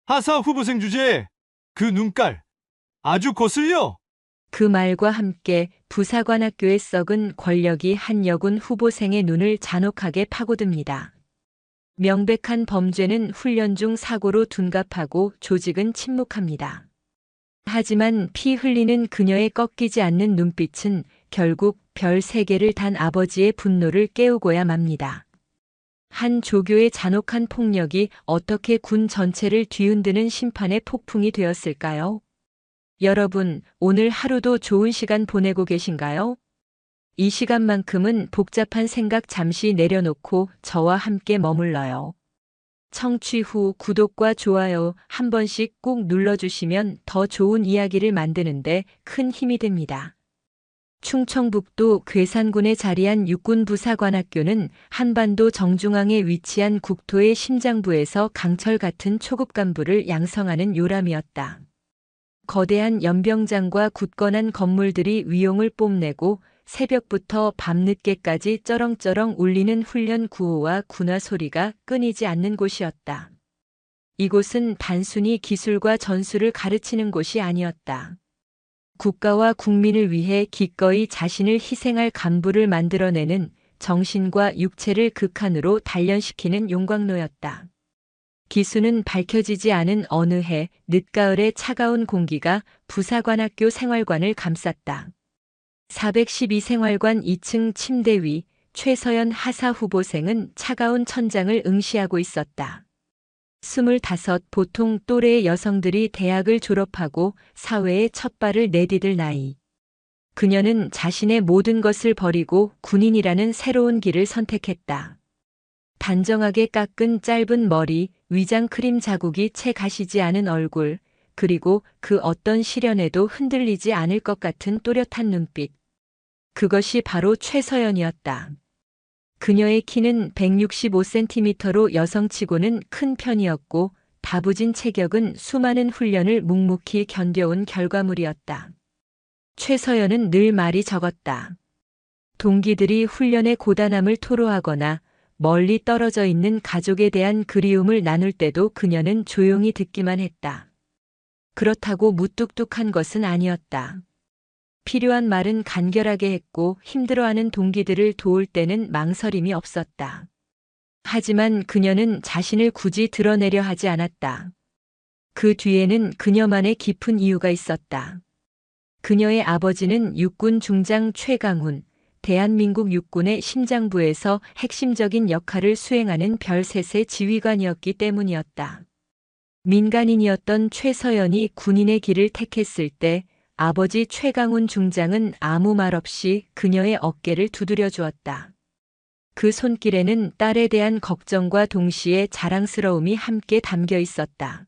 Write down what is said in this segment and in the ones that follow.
하사 후보생 주제에 그 눈깔 아주 거슬려. 그 말과 함께 부사관학교의 썩은 권력이 한 여군 후보생의 눈을 잔혹하게 파고듭니다. 명백한 범죄는 훈련 중 사고로 둔갑하고 조직은 침묵합니다. 하지만 피 흘리는 그녀의 꺾이지 않는 눈빛은 결국 별 3개를 단 아버지의 분노를 깨우고야 맙니다. 한 조교의 잔혹한 폭력이 어떻게 군 전체를 뒤흔드는 심판의 폭풍이 되었을까요? 여러분, 오늘 하루도 좋은 시간 보내고 계신가요? 이 시간만큼은 복잡한 생각 잠시 내려놓고 저와 함께 머물러요. 청취 후 구독과 좋아요 한 번씩 꼭 눌러주시면 더 좋은 이야기를 만드는데 큰 힘이 됩니다. 충청북도 괴산군에 자리한 육군부사관학교는 한반도 정중앙에 위치한 국토의 심장부에서 강철 같은 초급 간부를 양성하는 요람이었다. 거대한 연병장과 굳건한 건물들이 위용을 뽐내고 새벽부터 밤늦게까지 쩌렁쩌렁 울리는 훈련 구호와 군화 소리가 끊이지 않는 곳이었다. 이곳은 단순히 기술과 전술을 가르치는 곳이 아니었다. 국가와 국민을 위해 기꺼이 자신을 희생할 간부를 만들어내는 정신과 육체를 극한으로 단련시키는 용광로였다. 기수는 밝혀지지 않은 어느 해 늦가을의 차가운 공기가 부사관학교 생활관을 감쌌다. 412 생활관 2층 침대 위 최서연 하사 후보생은 차가운 천장을 응시하고 있었다. 25 보통 또래의 여성들이 대학을 졸업하고 사회에 첫 발을 내디딜 나이. 그녀는 자신의 모든 것을 버리고 군인이라는 새로운 길을 선택했다. 단정하게 깎은 짧은 머리, 위장 크림 자국이 채 가시지 않은 얼굴, 그리고 그 어떤 시련에도 흔들리지 않을 것 같은 또렷한 눈빛. 그것이 바로 최서연이었다. 그녀의 키는 165cm로 여성치고는 큰 편이었고 다부진 체격은 수많은 훈련을 묵묵히 견뎌온 결과물이었다. 최서연은 늘 말이 적었다. 동기들이 훈련의 고단함을 토로하거나 멀리 떨어져 있는 가족에 대한 그리움을 나눌 때도 그녀는 조용히 듣기만 했다. 그렇다고 무뚝뚝한 것은 아니었다. 필요한 말은 간결하게 했고 힘들어하는 동기들을 도울 때는 망설임이 없었다. 하지만 그녀는 자신을 굳이 드러내려 하지 않았다. 그 뒤에는 그녀만의 깊은 이유가 있었다. 그녀의 아버지는 육군 중장 최강훈, 대한민국 육군의 심장부에서 핵심적인 역할을 수행하는 별셋의 지휘관이었기 때문이었다. 민간인이었던 최서연이 군인의 길을 택했을 때 아버지 최강훈 중장은 아무 말 없이 그녀의 어깨를 두드려 주었다. 그 손길에는 딸에 대한 걱정과 동시에 자랑스러움이 함께 담겨 있었다.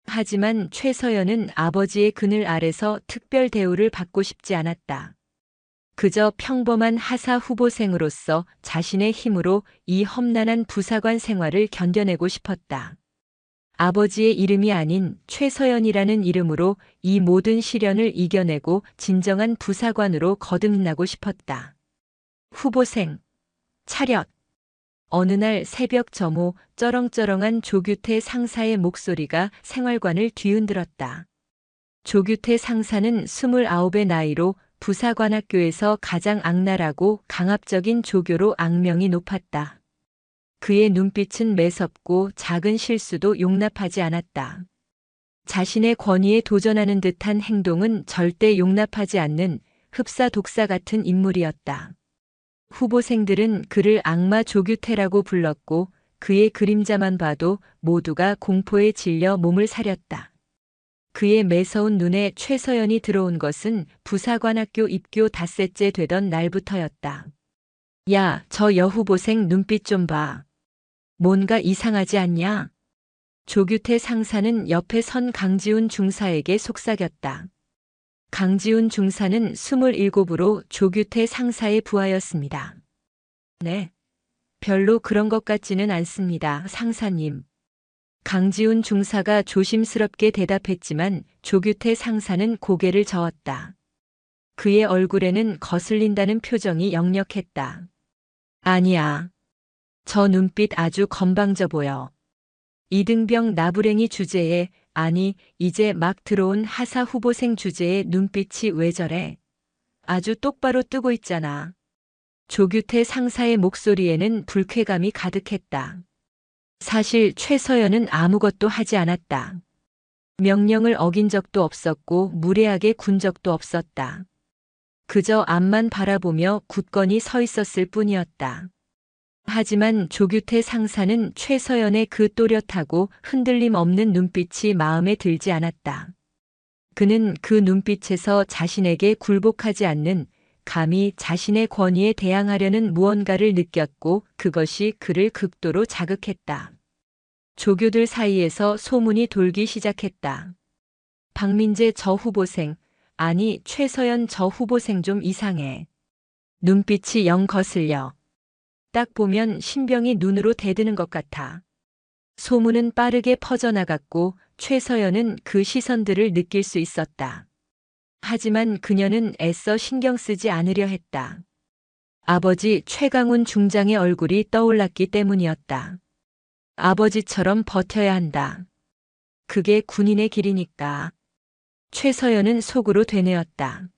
하지만 최서연은 아버지의 그늘 아래서 특별 대우를 받고 싶지 않았다. 그저 평범한 하사 후보생으로서 자신의 힘으로 이 험난한 부사관 생활을 견뎌내고 싶었다. 아버지의 이름이 아닌 최서연이라는 이름으로 이 모든 시련을 이겨내고 진정한 부사관으로 거듭나고 싶었다. 후보생, 차렷. 어느 날 새벽 점호 쩌렁쩌렁한 조규태 상사의 목소리가 생활관을 뒤흔들었다. 조규태 상사는 29의 나이로 부사관학교에서 가장 악랄하고 강압적인 조교로 악명이 높았다. 그의 눈빛은 매섭고 작은 실수도 용납하지 않았다. 자신의 권위에 도전하는 듯한 행동은 절대 용납하지 않는 흡사 독사 같은 인물이었다. 후보생들은 그를 악마 조규태라고 불렀고 그의 그림자만 봐도 모두가 공포에 질려 몸을 사렸다. 그의 매서운 눈에 최서연이 들어온 것은 부사관학교 입교 닷새째 되던 날부터였다. 야, 저 여후보생 눈빛 좀 봐. 뭔가 이상하지 않냐? 조규태 상사는 옆에 선 강지훈 중사에게 속삭였다. 강지훈 중사는 27으로 조규태 상사의 부하였습니다. 네, 별로 그런 것 같지는 않습니다, 상사님. 강지훈 중사가 조심스럽게 대답했지만 조규태 상사는 고개를 저었다. 그의 얼굴에는 거슬린다는 표정이 역력했다. 아니야. 저 눈빛 아주 건방져 보여. 이등병 나부랭이 주제에, 아니, 이제 막 들어온 하사 후보생 주제에 눈빛이 왜 저래? 아주 똑바로 뜨고 있잖아. 조규태 상사의 목소리에는 불쾌감이 가득했다. 사실 최서연은 아무것도 하지 않았다. 명령을 어긴 적도 없었고 무례하게 군 적도 없었다. 그저 앞만 바라보며 굳건히 서 있었을 뿐이었다. 하지만 조규태 상사는 최서연의 그 또렷하고 흔들림 없는 눈빛이 마음에 들지 않았다. 그는 그 눈빛에서 자신에게 굴복하지 않는, 감히 자신의 권위에 대항하려는 무언가를 느꼈고 그것이 그를 극도로 자극했다. 조교들 사이에서 소문이 돌기 시작했다. 박민재 저 후보생, 아니 최서연 저 후보생 좀 이상해. 눈빛이 영 거슬려. 딱 보면 신병이 눈으로 대드는 것 같아. 소문은 빠르게 퍼져나갔고 최서연은 그 시선들을 느낄 수 있었다. 하지만 그녀는 애써 신경 쓰지 않으려 했다. 아버지 최강훈 중장의 얼굴이 떠올랐기 때문이었다. 아버지처럼 버텨야 한다. 그게 군인의 길이니까. 최서연은 속으로 되뇌었다.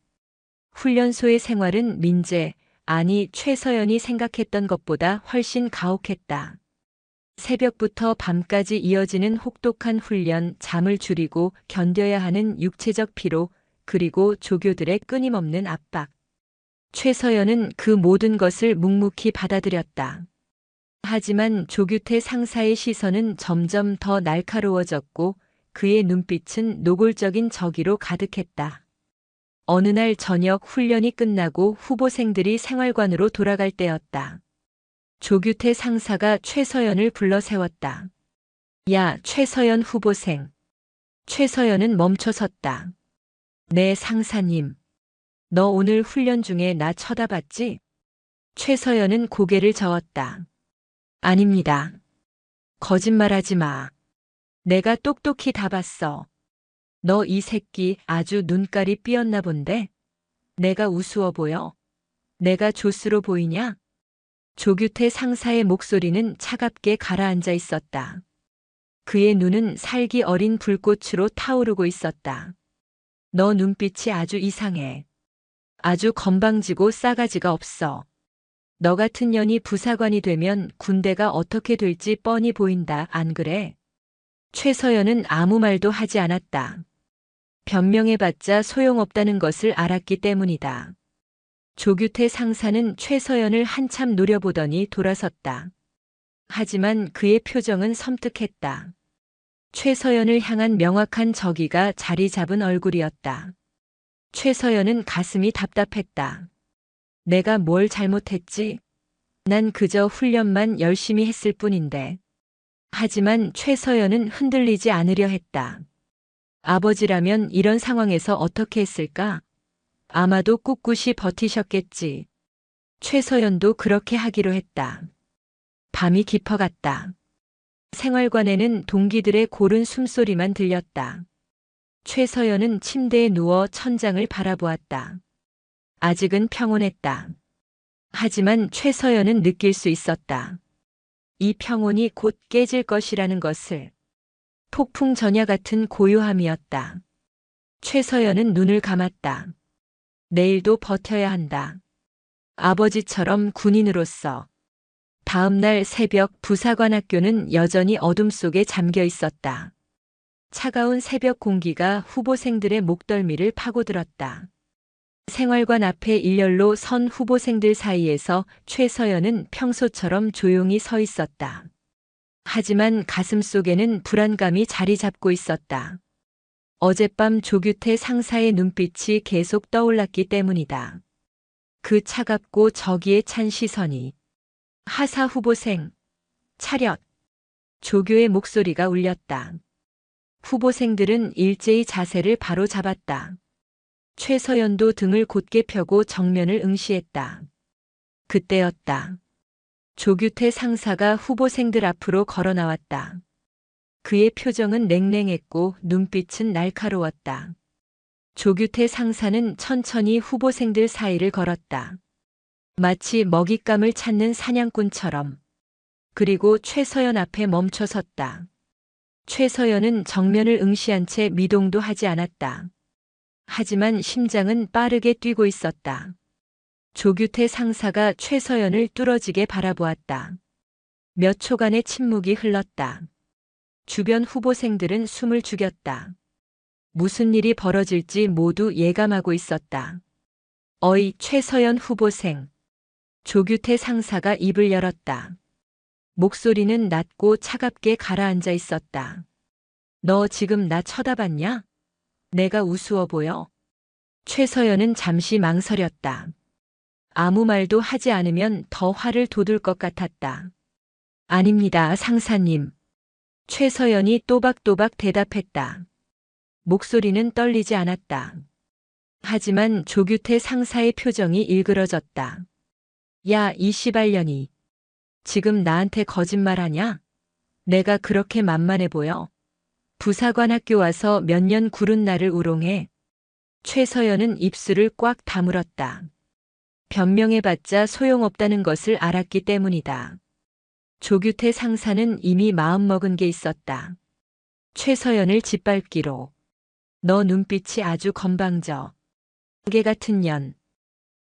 훈련소의 생활은 민재, 아니 최서연이 생각했던 것보다 훨씬 가혹했다. 새벽부터 밤까지 이어지는 혹독한 훈련, 잠을 줄이고 견뎌야 하는 육체적 피로, 그리고 조교들의 끊임없는 압박. 최서연은 그 모든 것을 묵묵히 받아들였다. 하지만 조규태 상사의 시선은 점점 더 날카로워졌고 그의 눈빛은 노골적인 저기로 가득했다. 어느 날 저녁 훈련이 끝나고 후보생들이 생활관으로 돌아갈 때였다. 조규태 상사가 최서연을 불러 세웠다. 야, 최서연 후보생. 최서연은 멈춰섰다. 네, 상사님. 너 오늘 훈련 중에 나 쳐다봤지? 최서연은 고개를 저었다. 아닙니다. 거짓말하지 마. 내가 똑똑히 다 봤어. 너 이 새끼 아주 눈깔이 삐었나 본데? 내가 우스워 보여? 내가 조스로 보이냐? 조규태 상사의 목소리는 차갑게 가라앉아 있었다. 그의 눈은 살기 어린 불꽃으로 타오르고 있었다. 너 눈빛이 아주 이상해. 아주 건방지고 싸가지가 없어. 너 같은 년이 부사관이 되면 군대가 어떻게 될지 뻔히 보인다, 안 그래? 최서연은 아무 말도 하지 않았다. 변명해봤자 소용없다는 것을 알았기 때문이다. 조규태 상사는 최서연을 한참 노려보더니 돌아섰다. 하지만 그의 표정은 섬뜩했다. 최서연을 향한 명확한 적의가 자리 잡은 얼굴이었다. 최서연은 가슴이 답답했다. 내가 뭘 잘못했지? 난 그저 훈련만 열심히 했을 뿐인데. 하지만 최서연은 흔들리지 않으려 했다. 아버지라면 이런 상황에서 어떻게 했을까? 아마도 꿋꿋이 버티셨겠지. 최서연도 그렇게 하기로 했다. 밤이 깊어갔다. 생활관에는 동기들의 고른 숨소리만 들렸다. 최서연은 침대에 누워 천장을 바라보았다. 아직은 평온했다. 하지만 최서연은 느낄 수 있었다. 이 평온이 곧 깨질 것이라는 것을. 폭풍 전야 같은 고요함이었다. 최서연은 눈을 감았다. 내일도 버텨야 한다. 아버지처럼 군인으로서. 다음 날 새벽 부사관 학교는 여전히 어둠 속에 잠겨 있었다. 차가운 새벽 공기가 후보생들의 목덜미를 파고들었다. 생활관 앞에 일렬로 선 후보생들 사이에서 최서연은 평소처럼 조용히 서 있었다. 하지만 가슴 속에는 불안감이 자리 잡고 있었다. 어젯밤 조규태 상사의 눈빛이 계속 떠올랐기 때문이다. 그 차갑고 저기에 찬 시선이. 하사 후보생, 차렷. 조교의 목소리가 울렸다. 후보생들은 일제히 자세를 바로 잡았다. 최서연도 등을 곧게 펴고 정면을 응시했다. 그때였다. 조규태 상사가 후보생들 앞으로 걸어 나왔다. 그의 표정은 냉랭했고 눈빛은 날카로웠다. 조규태 상사는 천천히 후보생들 사이를 걸었다. 마치 먹잇감을 찾는 사냥꾼처럼. 그리고 최서연 앞에 멈춰 섰다. 최서연은 정면을 응시한 채 미동도 하지 않았다. 하지만 심장은 빠르게 뛰고 있었다. 조규태 상사가 최서연을 뚫어지게 바라보았다. 몇 초간의 침묵이 흘렀다. 주변 후보생들은 숨을 죽였다. 무슨 일이 벌어질지 모두 예감하고 있었다. 어이, 최서연 후보생. 조규태 상사가 입을 열었다. 목소리는 낮고 차갑게 가라앉아 있었다. 너 지금 나 쳐다봤냐? 내가 우스워 보여? 최서연은 잠시 망설였다. 아무 말도 하지 않으면 더 화를 돋을 것 같았다. 아닙니다, 상사님. 최서연이 또박또박 대답했다. 목소리는 떨리지 않았다. 하지만 조규태 상사의 표정이 일그러졌다. 야, 이 시발년이. 지금 나한테 거짓말하냐? 내가 그렇게 만만해 보여? 부사관 학교 와서 몇 년 구른 나를 우롱해. 최서연은 입술을 꽉 다물었다. 변명해봤자 소용없다는 것을 알았기 때문이다. 조규태 상사는 이미 마음먹은 게 있었다. 최서연을 짓밟기로. 너 눈빛이 아주 건방져. 개 같은 년.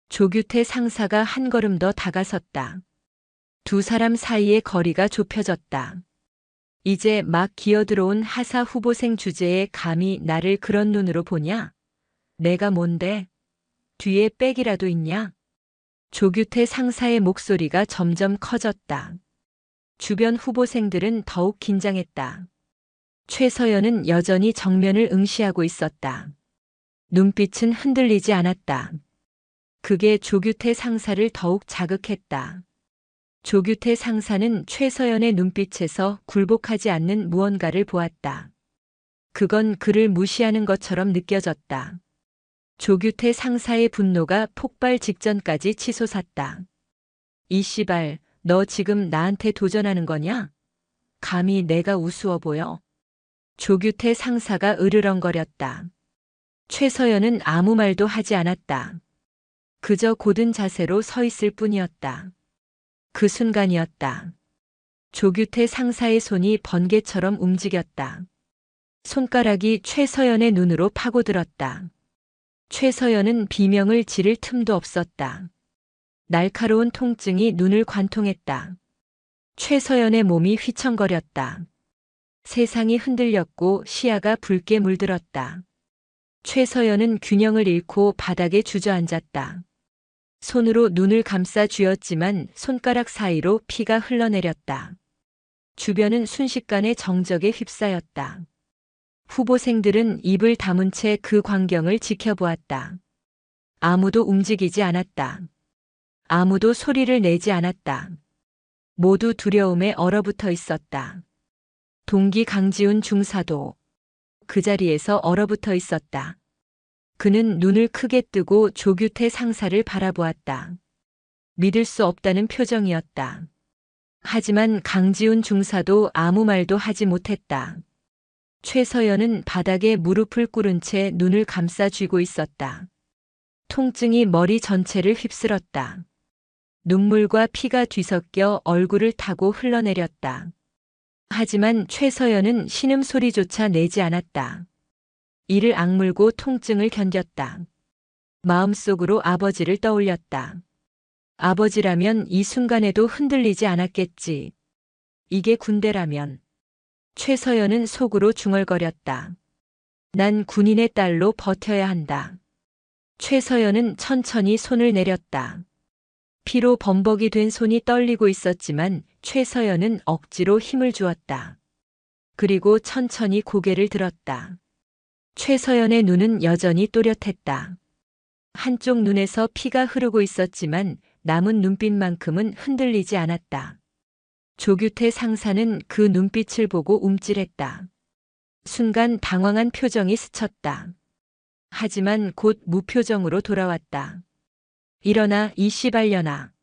조규태 상사가 한 걸음 더 다가섰다. 두 사람 사이의 거리가 좁혀졌다. 이제 막 기어들어온 하사 후보생 주제에 감히 나를 그런 눈으로 보냐? 내가 뭔데? 뒤에 백이라도 있냐? 조규태 상사의 목소리가 점점 커졌다. 주변 후보생들은 더욱 긴장했다. 최서연은 여전히 정면을 응시하고 있었다. 눈빛은 흔들리지 않았다. 그게 조규태 상사를 더욱 자극했다. 조규태 상사는 최서연의 눈빛에서 굴복하지 않는 무언가를 보았다. 그건 그를 무시하는 것처럼 느껴졌다. 조규태 상사의 분노가 폭발 직전까지 치솟았다. 이 씨발, 너 지금 나한테 도전하는 거냐? 감히 내가 우스워 보여? 조규태 상사가 으르렁거렸다. 최서연은 아무 말도 하지 않았다. 그저 곧은 자세로 서 있을 뿐이었다. 그 순간이었다. 조규태 상사의 손이 번개처럼 움직였다. 손가락이 최서연의 눈으로 파고들었다. 최서연은 비명을 지를 틈도 없었다. 날카로운 통증이 눈을 관통했다. 최서연의 몸이 휘청거렸다. 세상이 흔들렸고 시야가 붉게 물들었다. 최서연은 균형을 잃고 바닥에 주저앉았다. 손으로 눈을 감싸 쥐었지만 손가락 사이로 피가 흘러내렸다. 주변은 순식간에 정적에 휩싸였다. 후보생들은 입을 다문 채 그 광경을 지켜보았다. 아무도 움직이지 않았다. 아무도 소리를 내지 않았다. 모두 두려움에 얼어붙어 있었다. 동기 강지훈 중사도 그 자리에서 얼어붙어 있었다. 그는 눈을 크게 뜨고 조규태 상사를 바라보았다. 믿을 수 없다는 표정이었다. 하지만 강지훈 중사도 아무 말도 하지 못했다. 최서연은 바닥에 무릎을 꿇은 채 눈을 감싸 쥐고 있었다. 통증이 머리 전체를 휩쓸었다. 눈물과 피가 뒤섞여 얼굴을 타고 흘러내렸다. 하지만 최서연은 신음소리조차 내지 않았다. 이를 악물고 통증을 견뎠다. 마음속으로 아버지를 떠올렸다. 아버지라면 이 순간에도 흔들리지 않았겠지. 이게 군대라면. 최서연은 속으로 중얼거렸다. 난 군인의 딸로 버텨야 한다. 최서연은 천천히 손을 내렸다. 피로 범벅이 된 손이 떨리고 있었지만 최서연은 억지로 힘을 주었다. 그리고 천천히 고개를 들었다. 최서연의 눈은 여전히 또렷했다. 한쪽 눈에서 피가 흐르고 있었지만 남은 눈빛만큼은 흔들리지 않았다. 조규태 상사는 그 눈빛을 보고 움찔했다. 순간 당황한 표정이 스쳤다. 하지만 곧 무표정으로 돌아왔다. 일어나 이 씨발년아.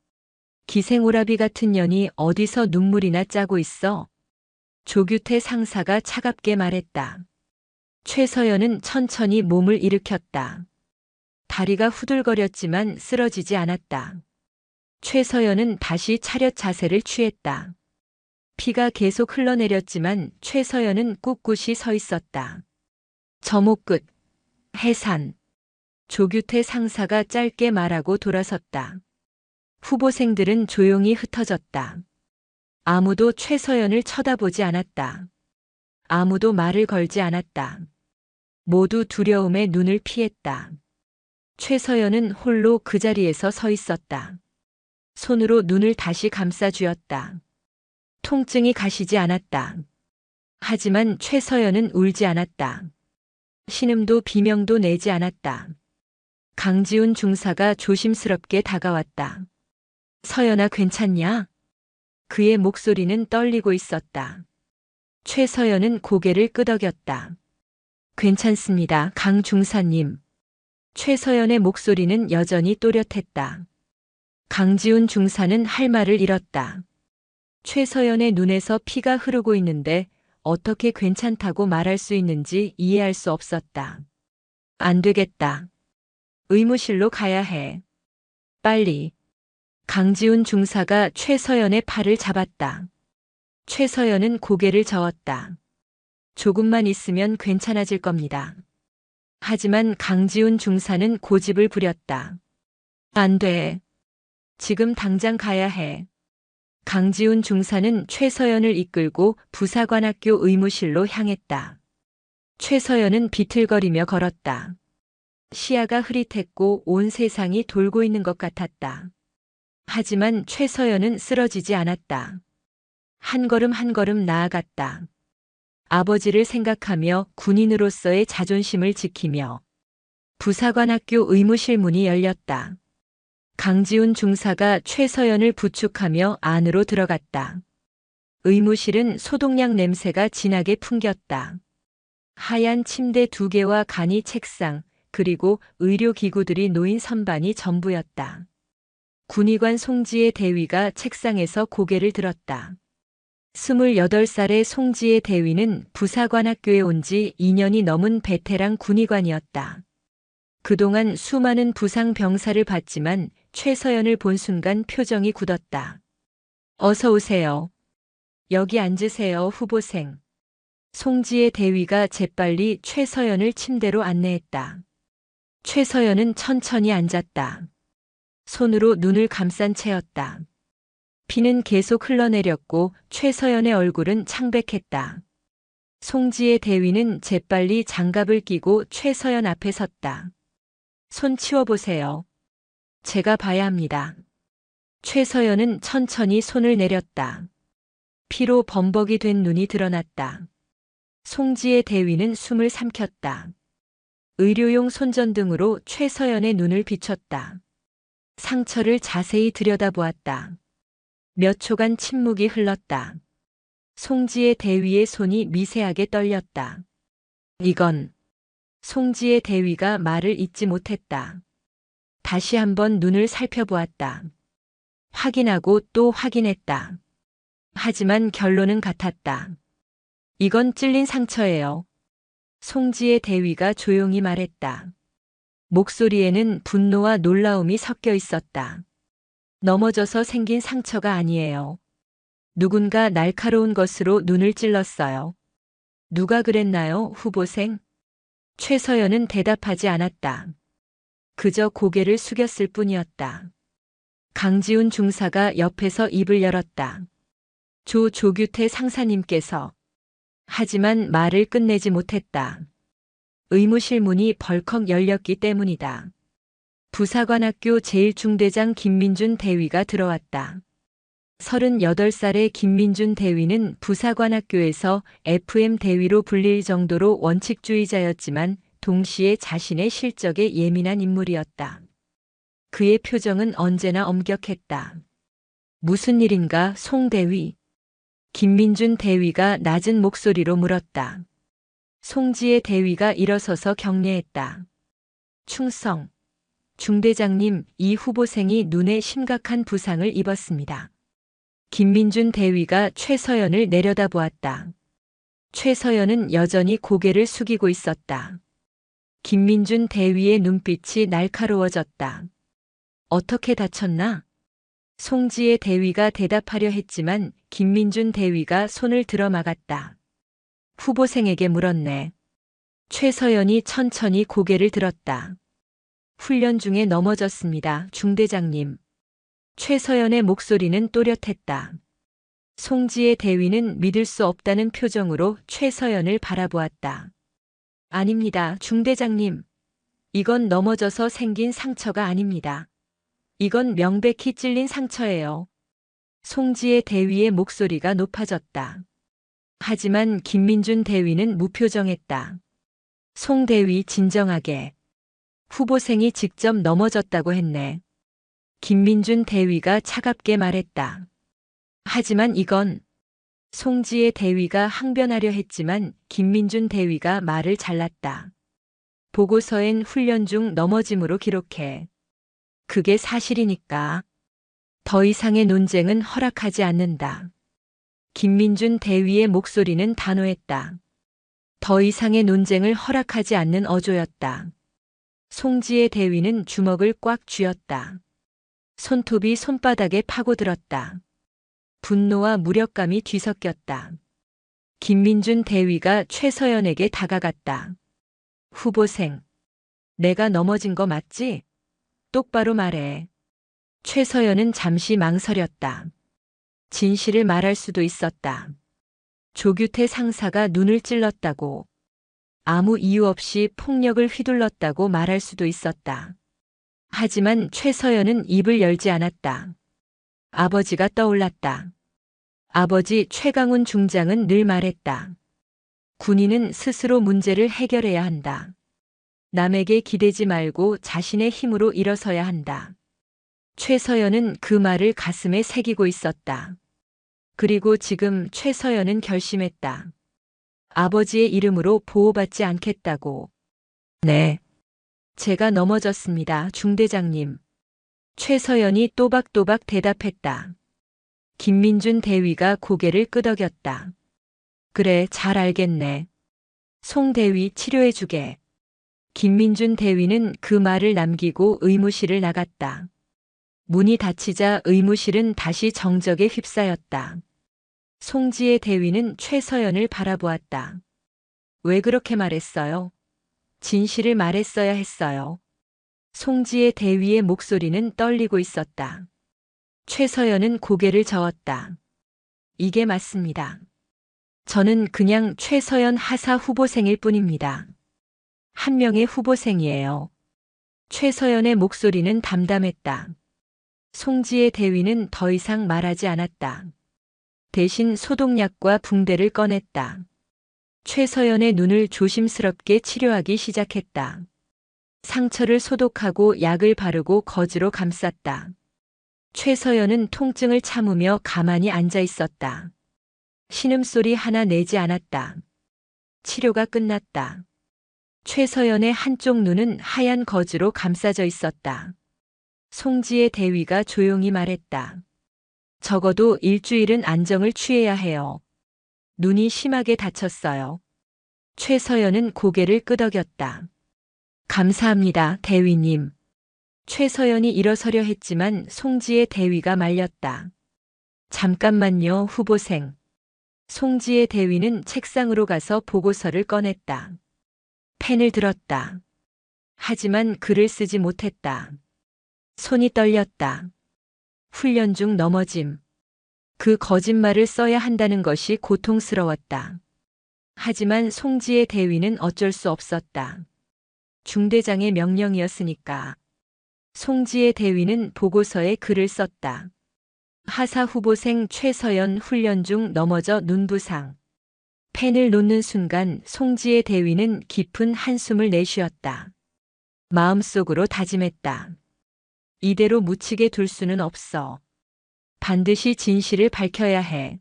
기생오라비 같은 년이 어디서 눈물이나 짜고 있어? 조규태 상사가 차갑게 말했다. 최서연은 천천히 몸을 일으켰다. 다리가 후들거렸지만 쓰러지지 않았다. 최서연은 다시 차렷 자세를 취했다. 피가 계속 흘러내렸지만 최서연은 꿋꿋이 서 있었다. 점호 끝. 해산. 조규태 상사가 짧게 말하고 돌아섰다. 후보생들은 조용히 흩어졌다. 아무도 최서연을 쳐다보지 않았다. 아무도 말을 걸지 않았다. 모두 두려움에 눈을 피했다. 최서연은 홀로 그 자리에서 서 있었다. 손으로 눈을 다시 감싸 쥐었다. 통증이 가시지 않았다. 하지만 최서연은 울지 않았다. 신음도 비명도 내지 않았다. 강지훈 중사가 조심스럽게 다가왔다. 서연아, 괜찮냐? 그의 목소리는 떨리고 있었다. 최서연은 고개를 끄덕였다. 괜찮습니다, 강 중사님. 최서연의 목소리는 여전히 또렷했다. 강지훈 중사는 할 말을 잃었다. 최서연의 눈에서 피가 흐르고 있는데 어떻게 괜찮다고 말할 수 있는지 이해할 수 없었다. 안 되겠다. 의무실로 가야 해. 빨리. 강지훈 중사가 최서연의 팔을 잡았다. 최서연은 고개를 저었다. 조금만 있으면 괜찮아질 겁니다. 하지만 강지훈 중사는 고집을 부렸다. 안 돼. 지금 당장 가야 해. 강지훈 중사는 최서연을 이끌고 부사관학교 의무실로 향했다. 최서연은 비틀거리며 걸었다. 시야가 흐릿했고 온 세상이 돌고 있는 것 같았다. 하지만 최서연은 쓰러지지 않았다. 한 걸음 한 걸음 나아갔다. 아버지를 생각하며 군인으로서의 자존심을 지키며. 부사관학교 의무실 문이 열렸다. 강지훈 중사가 최서연을 부축하며 안으로 들어갔다. 의무실은 소독약 냄새가 진하게 풍겼다. 하얀 침대 2개와 간이 책상, 그리고 의료기구들이 놓인 선반이 전부였다. 군의관 송지혜 대위가 책상에서 고개를 들었다. 28살의 송지혜 대위는 부사관학교에 온 지 2년이 넘은 베테랑 군의관이었다. 그동안 수많은 부상 병사를 봤지만 최서연을 본 순간 표정이 굳었다. 어서 오세요. 여기 앉으세요, 후보생. 송지혜 대위가 재빨리 최서연을 침대로 안내했다. 최서연은 천천히 앉았다. 손으로 눈을 감싼 채였다. 피는 계속 흘러내렸고 최서연의 얼굴은 창백했다. 송지혜 대위는 재빨리 장갑을 끼고 최서연 앞에 섰다. 손 치워보세요. 제가 봐야 합니다. 최서연은 천천히 손을 내렸다. 피로 범벅이 된 눈이 드러났다. 송지혜 대위는 숨을 삼켰다. 의료용 손전등으로 최서연의 눈을 비췄다. 상처를 자세히 들여다보았다. 몇 초간 침묵이 흘렀다. 송지혜 대위의 손이 미세하게 떨렸다. 이건. 송지혜 대위가 말을 잇지 못했다. 다시 한번 눈을 살펴보았다. 확인하고 또 확인했다. 하지만 결론은 같았다. 이건 찔린 상처예요. 송지혜 대위가 조용히 말했다. 목소리에는 분노와 놀라움이 섞여 있었다. 넘어져서 생긴 상처가 아니에요. 누군가 날카로운 것으로 눈을 찔렀어요. 누가 그랬나요, 후보생? 최서연은 대답하지 않았다. 그저 고개를 숙였을 뿐이었다. 강지훈 중사가 옆에서 입을 열었다. 조규태 상사님께서. 하지만 말을 끝내지 못했다. 의무실 문이 벌컥 열렸기 때문이다. 부사관학교 제1중대장 김민준 대위가 들어왔다. 38살의 김민준 대위는 부사관학교에서 FM 대위로 불릴 정도로 원칙주의자였지만 동시에 자신의 실적에 예민한 인물이었다. 그의 표정은 언제나 엄격했다. 무슨 일인가, 송 대위? 김민준 대위가 낮은 목소리로 물었다. 송지혜 대위가 일어서서 격려했다. 충성. 중대장님, 이 후보생이 눈에 심각한 부상을 입었습니다. 김민준 대위가 최서연을 내려다보았다. 최서연은 여전히 고개를 숙이고 있었다. 김민준 대위의 눈빛이 날카로워졌다. 어떻게 다쳤나? 송지혜 대위가 대답하려 했지만 김민준 대위가 손을 들어 막았다. 후보생에게 물었네. 최서연이 천천히 고개를 들었다. 훈련 중에 넘어졌습니다, 중대장님. 최서연의 목소리는 또렷했다. 송지의 대위는 믿을 수 없다는 표정으로 최서연을 바라보았다. 아닙니다, 중대장님. 이건 넘어져서 생긴 상처가 아닙니다. 이건 명백히 찔린 상처예요. 송지의 대위의 목소리가 높아졌다. 하지만 김민준 대위는 무표정했다. 송 대위 진정하게. 후보생이 직접 넘어졌다고 했네. 김민준 대위가 차갑게 말했다. 하지만 이건 송지의 대위가 항변하려 했지만 김민준 대위가 말을 잘랐다. 보고서엔 훈련 중 넘어짐으로 기록해. 그게 사실이니까. 더 이상의 논쟁은 허락하지 않는다. 김민준 대위의 목소리는 단호했다. 더 이상의 논쟁을 허락하지 않는 어조였다. 송지의 대위는 주먹을 꽉 쥐었다. 손톱이 손바닥에 파고들었다. 분노와 무력감이 뒤섞였다. 김민준 대위가 최서연에게 다가갔다. 후보생, 내가 넘어진 거 맞지? 똑바로 말해. 최서연은 잠시 망설였다. 진실을 말할 수도 있었다. 조규태 상사가 눈을 찔렀다고, 아무 이유 없이 폭력을 휘둘렀다고 말할 수도 있었다. 하지만 최서연은 입을 열지 않았다. 아버지가 떠올랐다. 아버지 최강훈 중장은 늘 말했다. 군인은 스스로 문제를 해결해야 한다. 남에게 기대지 말고 자신의 힘으로 일어서야 한다. 최서연은 그 말을 가슴에 새기고 있었다. 그리고 지금 최서연은 결심했다. 아버지의 이름으로 보호받지 않겠다고. 네. 제가 넘어졌습니다, 중대장님. 최서연이 또박또박 대답했다. 김민준 대위가 고개를 끄덕였다. 그래, 잘 알겠네. 송 대위 치료해주게. 김민준 대위는 그 말을 남기고 의무실을 나갔다. 문이 닫히자 의무실은 다시 정적에 휩싸였다. 송지의 대위는 최서연을 바라보았다. 왜 그렇게 말했어요? 진실을 말했어야 했어요. 송지의 대위의 목소리는 떨리고 있었다. 최서연은 고개를 저었다. 이게 맞습니다. 저는 그냥 최서연 하사 후보생일 뿐입니다. 한 명의 후보생이에요. 최서연의 목소리는 담담했다. 송지의 대위는 더 이상 말하지 않았다. 대신 소독약과 붕대를 꺼냈다. 최서연의 눈을 조심스럽게 치료하기 시작했다. 상처를 소독하고 약을 바르고 거즈로 감쌌다. 최서연은 통증을 참으며 가만히 앉아 있었다. 신음소리 하나 내지 않았다. 치료가 끝났다. 최서연의 한쪽 눈은 하얀 거즈로 감싸져 있었다. 송지의 대위가 조용히 말했다. 적어도 일주일은 안정을 취해야 해요. 눈이 심하게 다쳤어요. 최서연은 고개를 끄덕였다. 감사합니다, 대위님. 최서연이 일어서려 했지만 송지의 대위가 말렸다. 잠깐만요, 후보생. 송지의 대위는 책상으로 가서 보고서를 꺼냈다. 펜을 들었다. 하지만 글을 쓰지 못했다. 손이 떨렸다. 훈련 중 넘어짐. 그 거짓말을 써야 한다는 것이 고통스러웠다. 하지만 송지의 대위는 어쩔 수 없었다. 중대장의 명령이었으니까. 송지의 대위는 보고서에 글을 썼다. 하사 후보생 최서연 훈련 중 넘어져 눈부상. 펜을 놓는 순간 송지의 대위는 깊은 한숨을 내쉬었다. 마음속으로 다짐했다. 이대로 묻히게 둘 수는 없어. 반드시 진실을 밝혀야 해.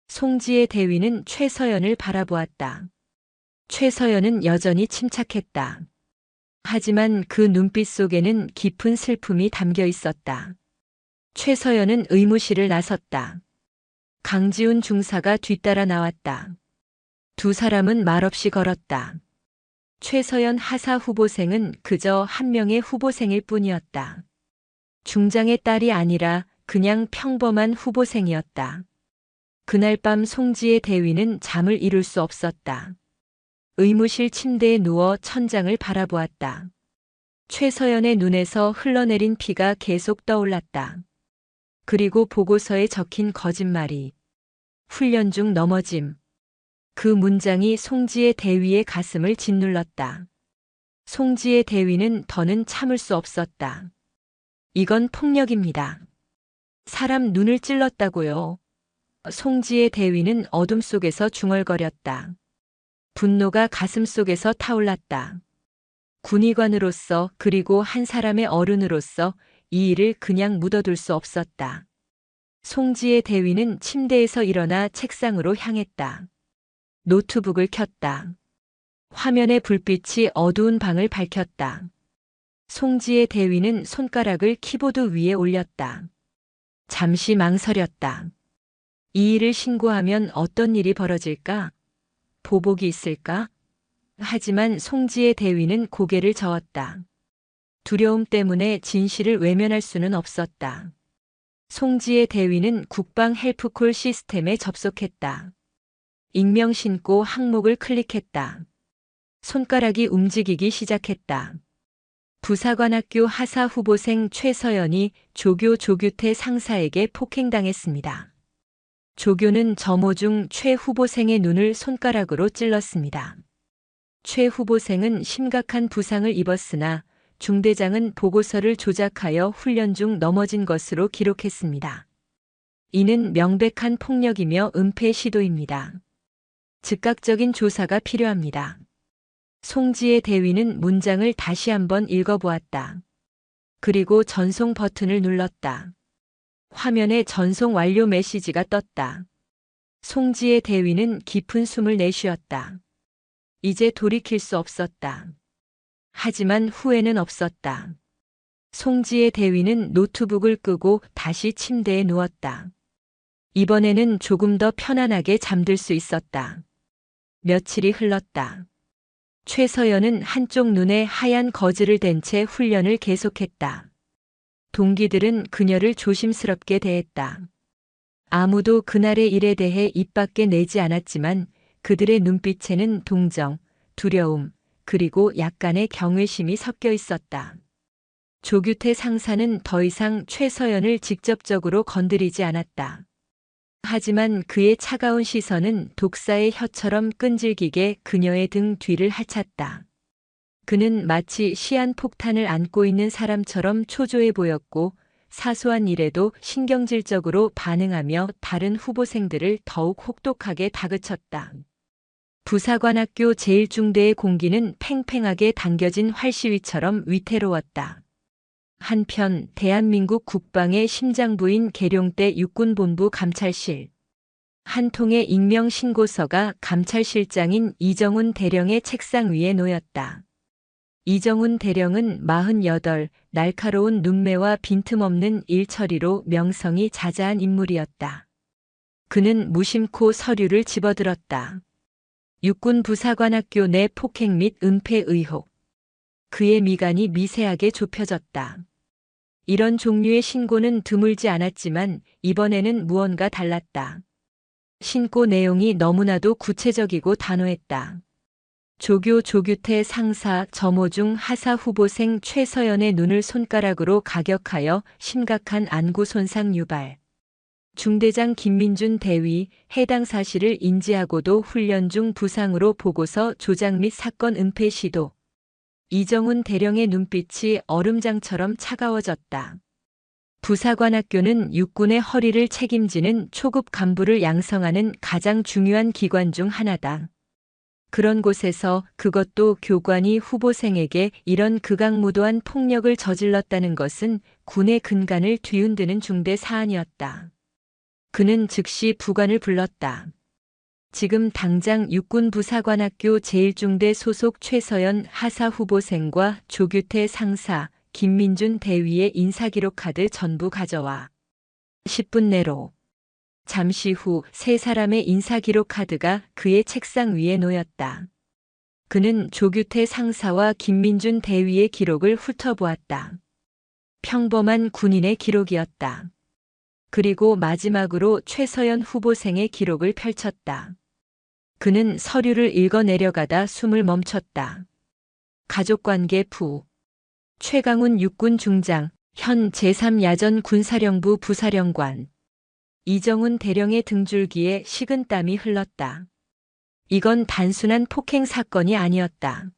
송지의 대위는 최서연을 바라보았다. 최서연은 여전히 침착했다. 하지만 그 눈빛 속에는 깊은 슬픔이 담겨 있었다. 최서연은 의무실을 나섰다. 강지훈 중사가 뒤따라 나왔다. 두 사람은 말없이 걸었다. 최서연 하사 후보생은 그저 한 명의 후보생일 뿐이었다. 중장의 딸이 아니라 그냥 평범한 후보생이었다. 그날 밤 송지의 대위는 잠을 이룰 수 없었다. 의무실 침대에 누워 천장을 바라보았다. 최서연의 눈에서 흘러내린 피가 계속 떠올랐다. 그리고 보고서에 적힌 거짓말이 훈련 중 넘어짐. 그 문장이 송지의 대위의 가슴을 짓눌렀다. 송지의 대위는 더는 참을 수 없었다. 이건 폭력입니다. 사람 눈을 찔렀다고요. 송지의 대위는 어둠 속에서 중얼거렸다. 분노가 가슴 속에서 타올랐다. 군의관으로서 그리고 한 사람의 어른으로서 이 일을 그냥 묻어둘 수 없었다. 송지의 대위는 침대에서 일어나 책상으로 향했다. 노트북을 켰다. 화면의 불빛이 어두운 방을 밝혔다. 송지의 대위는 손가락을 키보드 위에 올렸다. 잠시 망설였다. 이 일을 신고하면 어떤 일이 벌어질까? 보복이 있을까? 하지만 송지의 대위는 고개를 저었다. 두려움 때문에 진실을 외면할 수는 없었다. 송지의 대위는 국방 헬프콜 시스템에 접속했다. 익명 신고 항목을 클릭했다. 손가락이 움직이기 시작했다. 부사관학교 하사 후보생 최서연이 조규태 상사에게 폭행당했습니다. 조교는 점호 중 최 후보생의 눈을 손가락으로 찔렀습니다. 최 후보생은 심각한 부상을 입었으나 중대장은 보고서를 조작하여 훈련 중 넘어진 것으로 기록했습니다. 이는 명백한 폭력이며 은폐 시도입니다. 즉각적인 조사가 필요합니다. 송지의 대위는 문장을 다시 한번 읽어보았다. 그리고 전송 버튼을 눌렀다. 화면에 전송 완료 메시지가 떴다. 송지의 대위는 깊은 숨을 내쉬었다. 이제 돌이킬 수 없었다. 하지만 후회는 없었다. 송지의 대위는 노트북을 끄고 다시 침대에 누웠다. 이번에는 조금 더 편안하게 잠들 수 있었다. 며칠이 흘렀다. 최서연은 한쪽 눈에 하얀 거즈를 댄 채 훈련을 계속했다. 동기들은 그녀를 조심스럽게 대했다. 아무도 그날의 일에 대해 입 밖에 내지 않았지만 그들의 눈빛에는 동정, 두려움, 그리고 약간의 경외심이 섞여 있었다. 조규태 상사는 더 이상 최서연을 직접적으로 건드리지 않았다. 하지만 그의 차가운 시선은 독사의 혀처럼 끈질기게 그녀의 등 뒤를 핥았다. 그는 마치 시한폭탄을 안고 있는 사람처럼 초조해 보였고 사소한 일에도 신경질적으로 반응하며 다른 후보생들을 더욱 혹독하게 다그쳤다. 부사관학교 제1중대의 공기는 팽팽하게 당겨진 활시위처럼 위태로웠다. 한편 대한민국 국방의 심장부인 계룡대 육군본부 감찰실. 한 통의 익명 신고서가 감찰실장인 이정훈 대령의 책상 위에 놓였다. 이정훈 대령은 48, 날카로운 눈매와 빈틈없는 일처리로 명성이 자자한 인물이었다. 그는 무심코 서류를 집어들었다. 육군 부사관학교 내 폭행 및 은폐 의혹. 그의 미간이 미세하게 좁혀졌다. 이런 종류의 신고는 드물지 않았지만 이번에는 무언가 달랐다. 신고 내용이 너무나도 구체적이고 단호했다. 조규태 상사 점호 중 하사 후보생 최서연의 눈을 손가락으로 가격하여 심각한 안구 손상 유발. 중대장 김민준 대위 해당 사실을 인지하고도 훈련 중 부상으로 보고서 조작 및 사건 은폐 시도. 이정훈 대령의 눈빛이 얼음장처럼 차가워졌다. 부사관학교는 육군의 허리를 책임지는 초급 간부를 양성하는 가장 중요한 기관 중 하나다. 그런 곳에서 그것도 교관이 후보생에게 이런 극악무도한 폭력을 저질렀다는 것은 군의 근간을 뒤흔드는 중대 사안이었다. 그는 즉시 부관을 불렀다. 지금 당장 육군부사관학교 제1중대 소속 최서연 하사 후보생과 조규태 상사, 김민준 대위의 인사기록 카드 전부 가져와. 10분 내로. 잠시 후 세 사람의 인사기록 카드가 그의 책상 위에 놓였다. 그는 조규태 상사와 김민준 대위의 기록을 훑어보았다. 평범한 군인의 기록이었다. 그리고 마지막으로 최서연 후보생의 기록을 펼쳤다. 그는 서류를 읽어 내려가다 숨을 멈췄다. 가족관계 부. 최강훈 육군 중장, 현 제3야전 군사령부 부사령관. 이정훈 대령의 등줄기에 식은땀이 흘렀다. 이건 단순한 폭행 사건이 아니었다.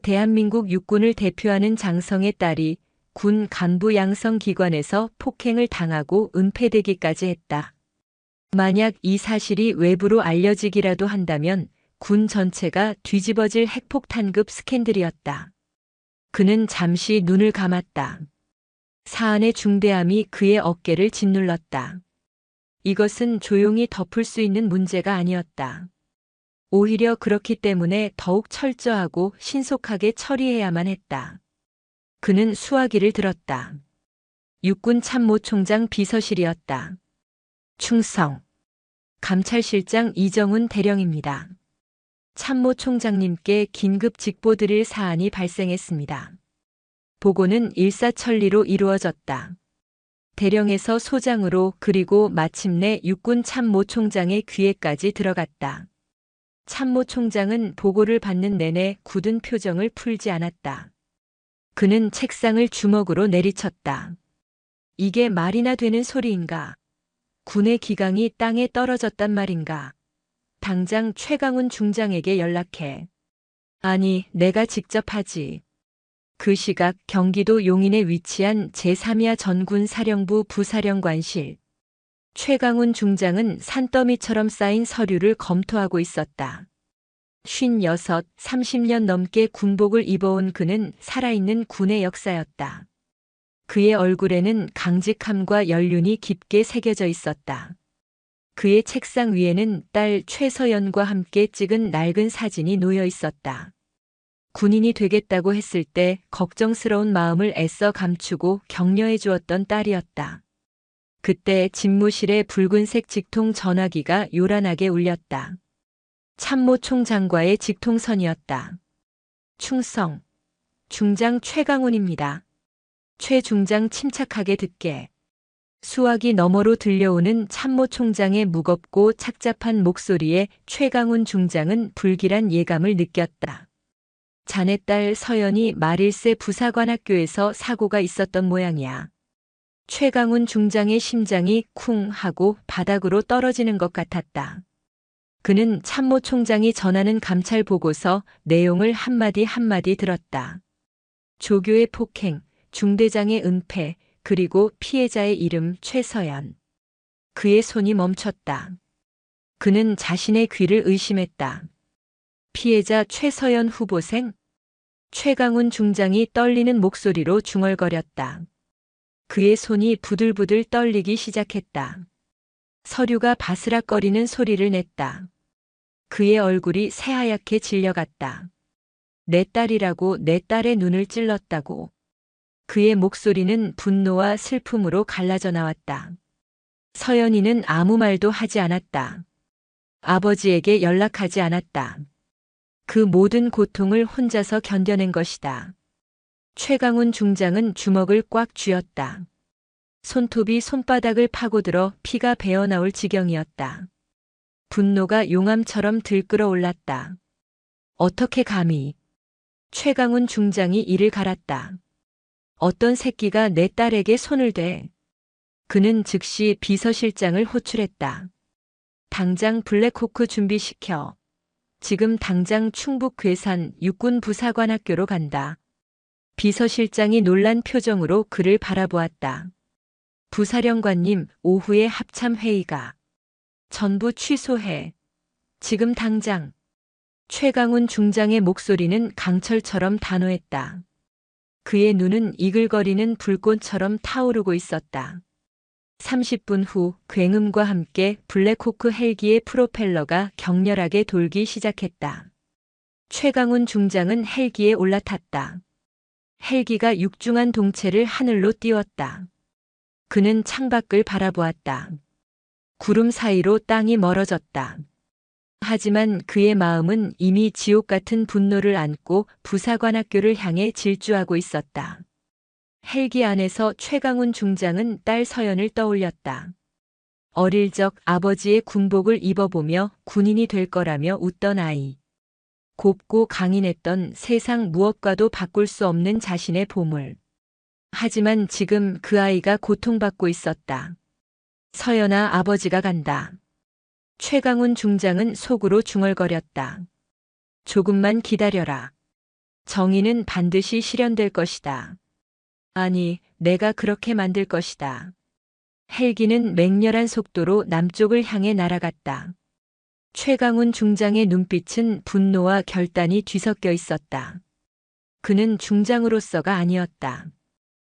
대한민국 육군을 대표하는 장성의 딸이 군 간부 양성기관에서 폭행을 당하고 은폐되기까지 했다. 만약 이 사실이 외부로 알려지기라도 한다면 군 전체가 뒤집어질 핵폭탄급 스캔들이었다. 그는 잠시 눈을 감았다. 사안의 중대함이 그의 어깨를 짓눌렀다. 이것은 조용히 덮을 수 있는 문제가 아니었다. 오히려 그렇기 때문에 더욱 철저하고 신속하게 처리해야만 했다. 그는 수화기를 들었다. 육군 참모총장 비서실이었다. 충성. 감찰실장 이정훈 대령입니다. 참모총장님께 긴급 직보드릴 사안이 발생했습니다. 보고는 일사천리로 이루어졌다. 대령에서 소장으로 그리고 마침내 육군 참모총장의 귀에까지 들어갔다. 참모총장은 보고를 받는 내내 굳은 표정을 풀지 않았다. 그는 책상을 주먹으로 내리쳤다. 이게 말이나 되는 소리인가? 군의 기강이 땅에 떨어졌단 말인가? 당장 최강훈 중장에게 연락해. 아니, 내가 직접 하지. 그 시각 경기도 용인에 위치한 제3야 전군사령부 부사령관실. 최강훈 중장은 산더미처럼 쌓인 서류를 검토하고 있었다. 56, 30년 넘게 군복을 입어온 그는 살아있는 군의 역사였다. 그의 얼굴에는 강직함과 연륜이 깊게 새겨져 있었다. 그의 책상 위에는 딸 최서연과 함께 찍은 낡은 사진이 놓여 있었다. 군인이 되겠다고 했을 때 걱정스러운 마음을 애써 감추고 격려해 주었던 딸이었다. 그때 집무실에 붉은색 직통 전화기가 요란하게 울렸다. 참모총장과의 직통선이었다. 충성. 중장 최강훈입니다. 최 중장 침착하게 듣게. 수화기 너머로 들려오는 참모총장의 무겁고 착잡한 목소리에 최강훈 중장은 불길한 예감을 느꼈다. 자네 딸 서연이 말일세 부사관학교에서 사고가 있었던 모양이야. 최강훈 중장의 심장이 쿵 하고 바닥으로 떨어지는 것 같았다. 그는 참모총장이 전하는 감찰 보고서 내용을 한마디 한마디 들었다. 조교의 폭행, 중대장의 은폐, 그리고 피해자의 이름 최서연. 그의 손이 멈췄다. 그는 자신의 귀를 의심했다. 피해자 최서연 후보생? 최강훈 중장이 떨리는 목소리로 중얼거렸다. 그의 손이 부들부들 떨리기 시작했다. 서류가 바스락거리는 소리를 냈다. 그의 얼굴이 새하얗게 질려갔다. 내 딸이라고 내 딸의 눈을 찔렀다고. 그의 목소리는 분노와 슬픔으로 갈라져 나왔다. 서연이는 아무 말도 하지 않았다. 아버지에게 연락하지 않았다. 그 모든 고통을 혼자서 견뎌낸 것이다. 최강훈 중장은 주먹을 꽉 쥐었다. 손톱이 손바닥을 파고들어 피가 배어나올 지경이었다. 분노가 용암처럼 들끓어 올랐다. 어떻게 감히? 최강훈 중장이 이를 갈았다. 어떤 새끼가 내 딸에게 손을 대? 그는 즉시 비서실장을 호출했다. 당장 블랙호크 준비시켜. 지금 당장 충북 괴산 육군 부사관학교로 간다. 비서실장이 놀란 표정으로 그를 바라보았다. 부사령관님, 오후에 합참회의가. 전부 취소해. 지금 당장. 최강훈 중장의 목소리는 강철처럼 단호했다. 그의 눈은 이글거리는 불꽃처럼 타오르고 있었다. 30분 후 굉음과 함께 블랙호크 헬기의 프로펠러가 격렬하게 돌기 시작했다. 최강훈 중장은 헬기에 올라탔다. 헬기가 육중한 동체를 하늘로 띄웠다. 그는 창밖을 바라보았다. 구름 사이로 땅이 멀어졌다. 하지만 그의 마음은 이미 지옥 같은 분노를 안고 부사관학교를 향해 질주하고 있었다. 헬기 안에서 최강훈 중장은 딸 서연을 떠올렸다. 어릴 적 아버지의 군복을 입어보며 군인이 될 거라며 웃던 아이. 곱고 강인했던 세상 무엇과도 바꿀 수 없는 자신의 보물. 하지만 지금 그 아이가 고통받고 있었다. 서연아, 아버지가 간다. 최강훈 중장은 속으로 중얼거렸다. 조금만 기다려라. 정의는 반드시 실현될 것이다. 아니, 내가 그렇게 만들 것이다. 헬기는 맹렬한 속도로 남쪽을 향해 날아갔다. 최강훈 중장의 눈빛은 분노와 결단이 뒤섞여 있었다. 그는 중장으로서가 아니었다.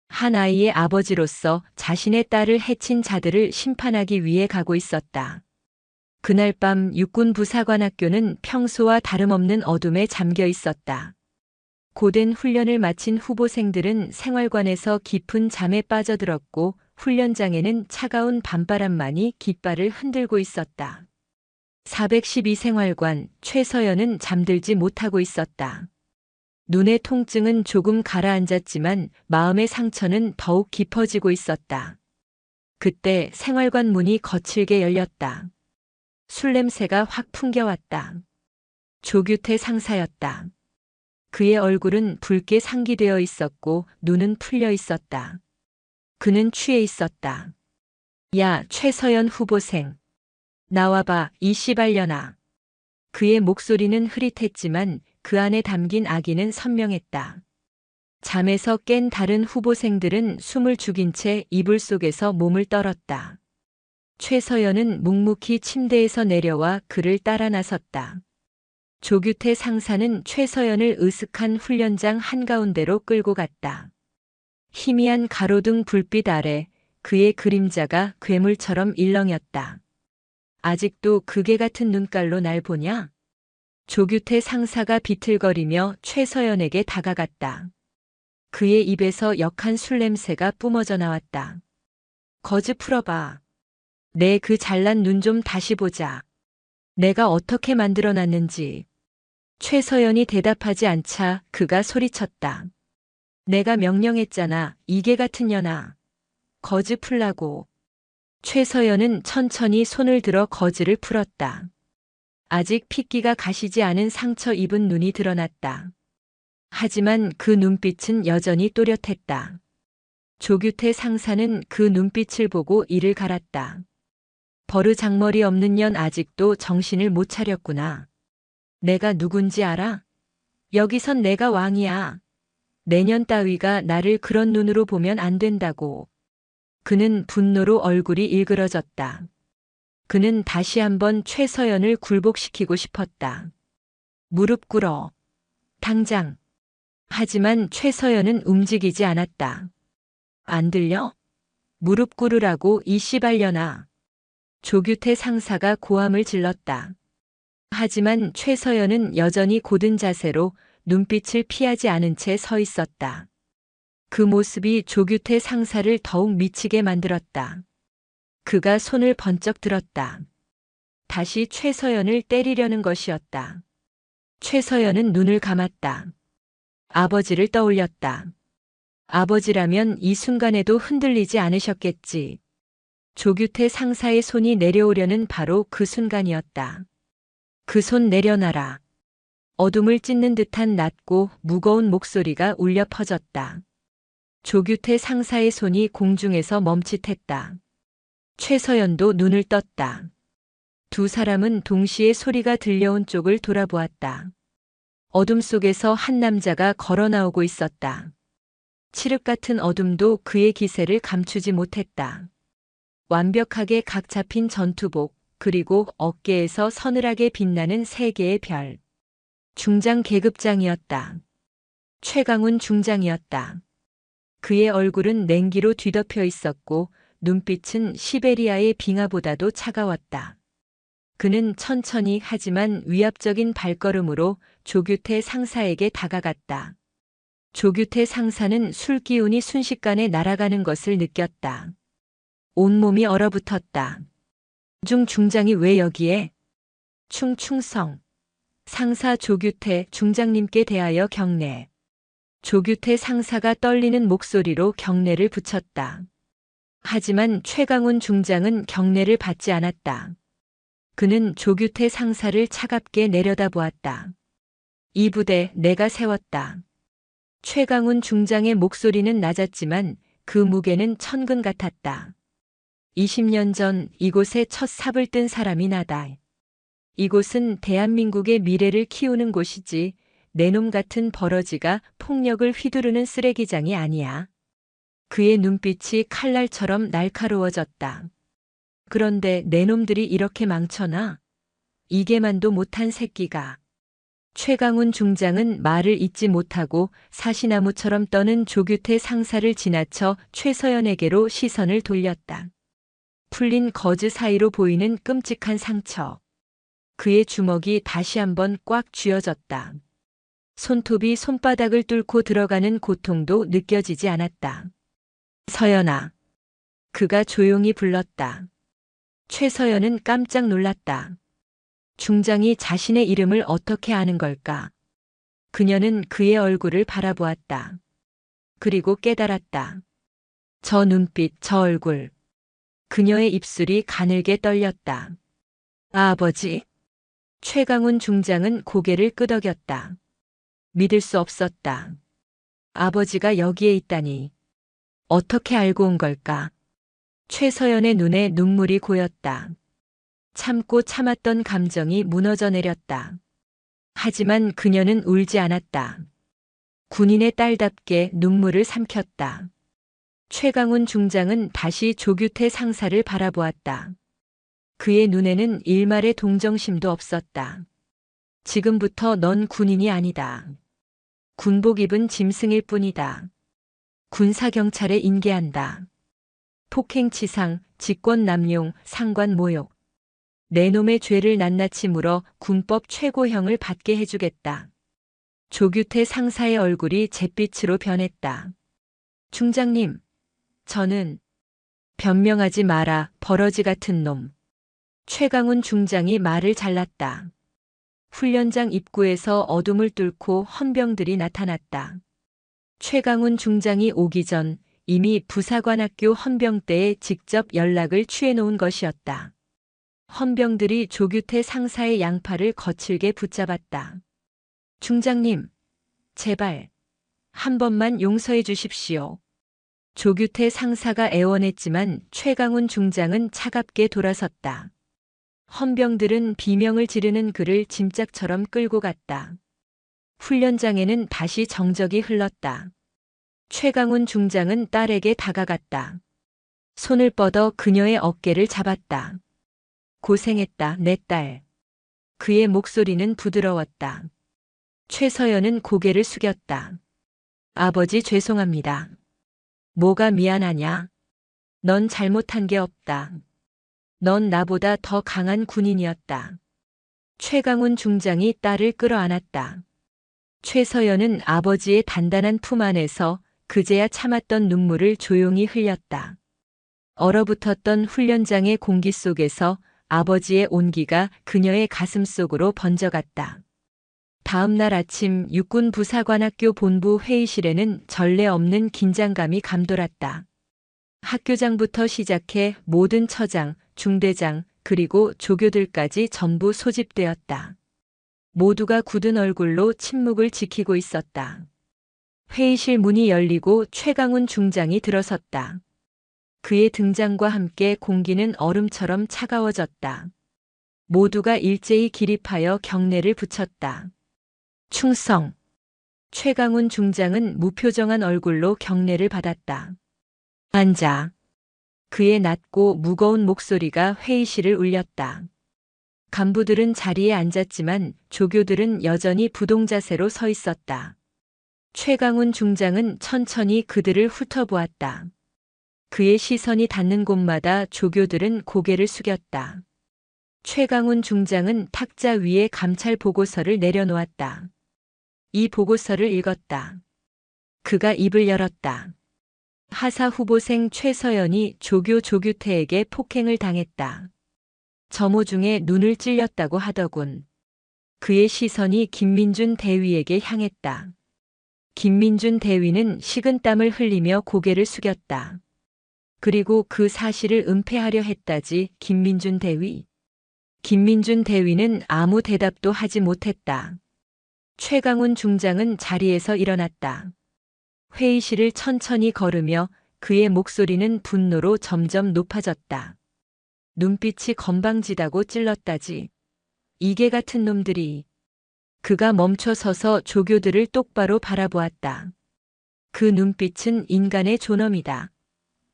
한 아이의 아버지로서 자신의 딸을 해친 자들을 심판하기 위해 가고 있었다. 그날 밤 육군 부사관학교는 평소와 다름없는 어둠에 잠겨 있었다. 고된 훈련을 마친 후보생들은 생활관에서 깊은 잠에 빠져들었고 훈련장에는 차가운 밤바람만이 깃발을 흔들고 있었다. 412 생활관, 최서연은 잠들지 못하고 있었다. 눈의 통증은 조금 가라앉았지만 마음의 상처는 더욱 깊어지고 있었다. 그때 생활관 문이 거칠게 열렸다. 술 냄새가 확 풍겨왔다. 조규태 상사였다. 그의 얼굴은 붉게 상기되어 있었고 눈은 풀려 있었다. 그는 취해 있었다. 야, 최서연 후보생. 나와봐, 이 씨발년아. 그의 목소리는 흐릿했지만 그 안에 담긴 악의는 선명했다. 잠에서 깬 다른 후보생들은 숨을 죽인 채 이불 속에서 몸을 떨었다. 최서연은 묵묵히 침대에서 내려와 그를 따라 나섰다. 조규태 상사는 최서연을 으슥한 훈련장 한가운데로 끌고 갔다. 희미한 가로등 불빛 아래 그의 그림자가 괴물처럼 일렁였다. 아직도 그게 같은 눈깔로 날 보냐? 조규태 상사가 비틀거리며 최서연에게 다가갔다. 그의 입에서 역한 술 냄새가 뿜어져 나왔다. 거즈 풀어봐. 내 그 잘난 눈 좀 다시 보자. 내가 어떻게 만들어놨는지. 최서연이 대답하지 않자 그가 소리쳤다. 내가 명령했잖아, 이게 같은 년아. 거즈 풀라고. 최서연은 천천히 손을 들어 거즈를 풀었다. 아직 핏기가 가시지 않은 상처 입은 눈이 드러났다. 하지만 그 눈빛은 여전히 또렷했다. 조규태 상사는 그 눈빛을 보고 이를 갈았다. 버르장머리 없는 년 아직도 정신을 못 차렸구나. 내가 누군지 알아? 여기선 내가 왕이야. 내년 따위가 나를 그런 눈으로 보면 안 된다고. 그는 분노로 얼굴이 일그러졌다. 그는 다시 한번 최서연을 굴복시키고 싶었다. 무릎 꿇어. 당장. 하지만 최서연은 움직이지 않았다. 안 들려? 무릎 꿇으라고 이 씨발년아. 조규태 상사가 고함을 질렀다. 하지만 최서연은 여전히 곧은 자세로 눈빛을 피하지 않은 채 서 있었다. 그 모습이 조규태 상사를 더욱 미치게 만들었다. 그가 손을 번쩍 들었다. 다시 최서연을 때리려는 것이었다. 최서연은 눈을 감았다. 아버지를 떠올렸다. 아버지라면 이 순간에도 흔들리지 않으셨겠지. 조규태 상사의 손이 내려오려는 바로 그 순간이었다. 그 손 내려놔라. 어둠을 찢는 듯한 낮고 무거운 목소리가 울려 퍼졌다. 조규태 상사의 손이 공중에서 멈칫했다. 최서연도 눈을 떴다. 두 사람은 동시에 소리가 들려온 쪽을 돌아보았다. 어둠 속에서 한 남자가 걸어 나오고 있었다. 칠흑 같은 어둠도 그의 기세를 감추지 못했다. 완벽하게 각 잡힌 전투복, 그리고 어깨에서 서늘하게 빛나는 세 개의 별. 중장 계급장이었다. 최강훈 중장이었다. 그의 얼굴은 냉기로 뒤덮여 있었고 눈빛은 시베리아의 빙하보다도 차가웠다. 그는 천천히 하지만 위압적인 발걸음으로 조규태 상사에게 다가갔다. 조규태 상사는 술 기운이 순식간에 날아가는 것을 느꼈다. 온몸이 얼어붙었다. 중장이 왜 여기에? 충성. 상사 조규태 중장님께 대하여 경례. 조규태 상사가 떨리는 목소리로 경례를 붙였다. 하지만 최강훈 중장은 경례를 받지 않았다. 그는 조규태 상사를 차갑게 내려다보았다. 이 부대 내가 세웠다. 최강훈 중장의 목소리는 낮았지만 그 무게는 천근 같았다. 20년 전 이곳에 첫 삽을 뜬 사람이 나다. 이곳은 대한민국의 미래를 키우는 곳이지 내놈 같은 버러지가 폭력을 휘두르는 쓰레기장이 아니야. 그의 눈빛이 칼날처럼 날카로워졌다. 그런데 내놈들이 이렇게 망쳐나? 이게만도 못한 새끼가. 최강훈 중장은 말을 잇지 못하고 사시나무처럼 떠는 조규태 상사를 지나쳐 최서연에게로 시선을 돌렸다. 풀린 거즈 사이로 보이는 끔찍한 상처. 그의 주먹이 다시 한번 꽉 쥐어졌다. 손톱이 손바닥을 뚫고 들어가는 고통도 느껴지지 않았다. 서연아. 그가 조용히 불렀다. 최서연은 깜짝 놀랐다. 중장이 자신의 이름을 어떻게 아는 걸까? 그녀는 그의 얼굴을 바라보았다. 그리고 깨달았다. 저 눈빛, 저 얼굴. 그녀의 입술이 가늘게 떨렸다. 아버지. 최강훈 중장은 고개를 끄덕였다. 믿을 수 없었다. 아버지가 여기에 있다니. 어떻게 알고 온 걸까? 최서연의 눈에 눈물이 고였다. 참고 참았던 감정이 무너져 내렸다. 하지만 그녀는 울지 않았다. 군인의 딸답게 눈물을 삼켰다. 최강훈 중장은 다시 조규태 상사를 바라보았다. 그의 눈에는 일말의 동정심도 없었다. 지금부터 넌 군인이 아니다. 군복 입은 짐승일 뿐이다. 군사경찰에 인계한다. 폭행치상, 직권남용, 상관모욕. 내 놈의 죄를 낱낱이 물어 군법 최고형을 받게 해주겠다. 조규태 상사의 얼굴이 잿빛으로 변했다. 중장님, 저는 변명하지 마라, 버러지 같은 놈. 최강훈 중장이 말을 잘랐다. 훈련장 입구에서 어둠을 뚫고 헌병들이 나타났다. 최강훈 중장이 오기 전 이미 부사관학교 헌병대에 직접 연락을 취해놓은 것이었다. 헌병들이 조규태 상사의 양팔을 거칠게 붙잡았다. 중장님, 제발 한 번만 용서해 주십시오. 조규태 상사가 애원했지만 최강훈 중장은 차갑게 돌아섰다. 헌병들은 비명을 지르는 그를 짐짝처럼 끌고 갔다. 훈련장에는 다시 정적이 흘렀다. 최강훈 중장은 딸에게 다가갔다. 손을 뻗어 그녀의 어깨를 잡았다. 고생했다, 내 딸. 그의 목소리는 부드러웠다. 최서연은 고개를 숙였다. 아버지 죄송합니다. 뭐가 미안하냐? 넌 잘못한 게 없다. 넌 나보다 더 강한 군인이었다. 최강훈 중장이 딸을 끌어안았다. 최서연은 아버지의 단단한 품 안에서 그제야 참았던 눈물을 조용히 흘렸다. 얼어붙었던 훈련장의 공기 속에서 아버지의 온기가 그녀의 가슴 속으로 번져갔다. 다음 날 아침 육군 부사관학교 본부 회의실에는 전례 없는 긴장감이 감돌았다. 학교장부터 시작해 모든 처장, 중대장, 그리고 조교들까지 전부 소집되었다. 모두가 굳은 얼굴로 침묵을 지키고 있었다. 회의실 문이 열리고 최강훈 중장이 들어섰다. 그의 등장과 함께 공기는 얼음처럼 차가워졌다. 모두가 일제히 기립하여 경례를 붙였다. 충성. 최강훈 중장은 무표정한 얼굴로 경례를 받았다. 앉아. 그의 낮고 무거운 목소리가 회의실을 울렸다. 간부들은 자리에 앉았지만 조교들은 여전히 부동자세로 서 있었다. 최강훈 중장은 천천히 그들을 훑어보았다. 그의 시선이 닿는 곳마다 조교들은 고개를 숙였다. 최강훈 중장은 탁자 위에 감찰 보고서를 내려놓았다. 이 보고서를 읽었다. 그가 입을 열었다. 하사 후보생 최서연이 조교 조규태에게 폭행을 당했다. 점호 중에 눈을 찔렸다고 하더군. 그의 시선이 김민준 대위에게 향했다. 김민준 대위는 식은땀을 흘리며 고개를 숙였다. 그리고 그 사실을 은폐하려 했다지 김민준 대위. 김민준 대위는 아무 대답도 하지 못했다. 최강훈 중장은 자리에서 일어났다. 회의실을 천천히 걸으며 그의 목소리는 분노로 점점 높아졌다. 눈빛이 건방지다고 찔렀다지. 이게 같은 놈들이. 그가 멈춰 서서 조교들을 똑바로 바라보았다. 그 눈빛은 인간의 존엄이다.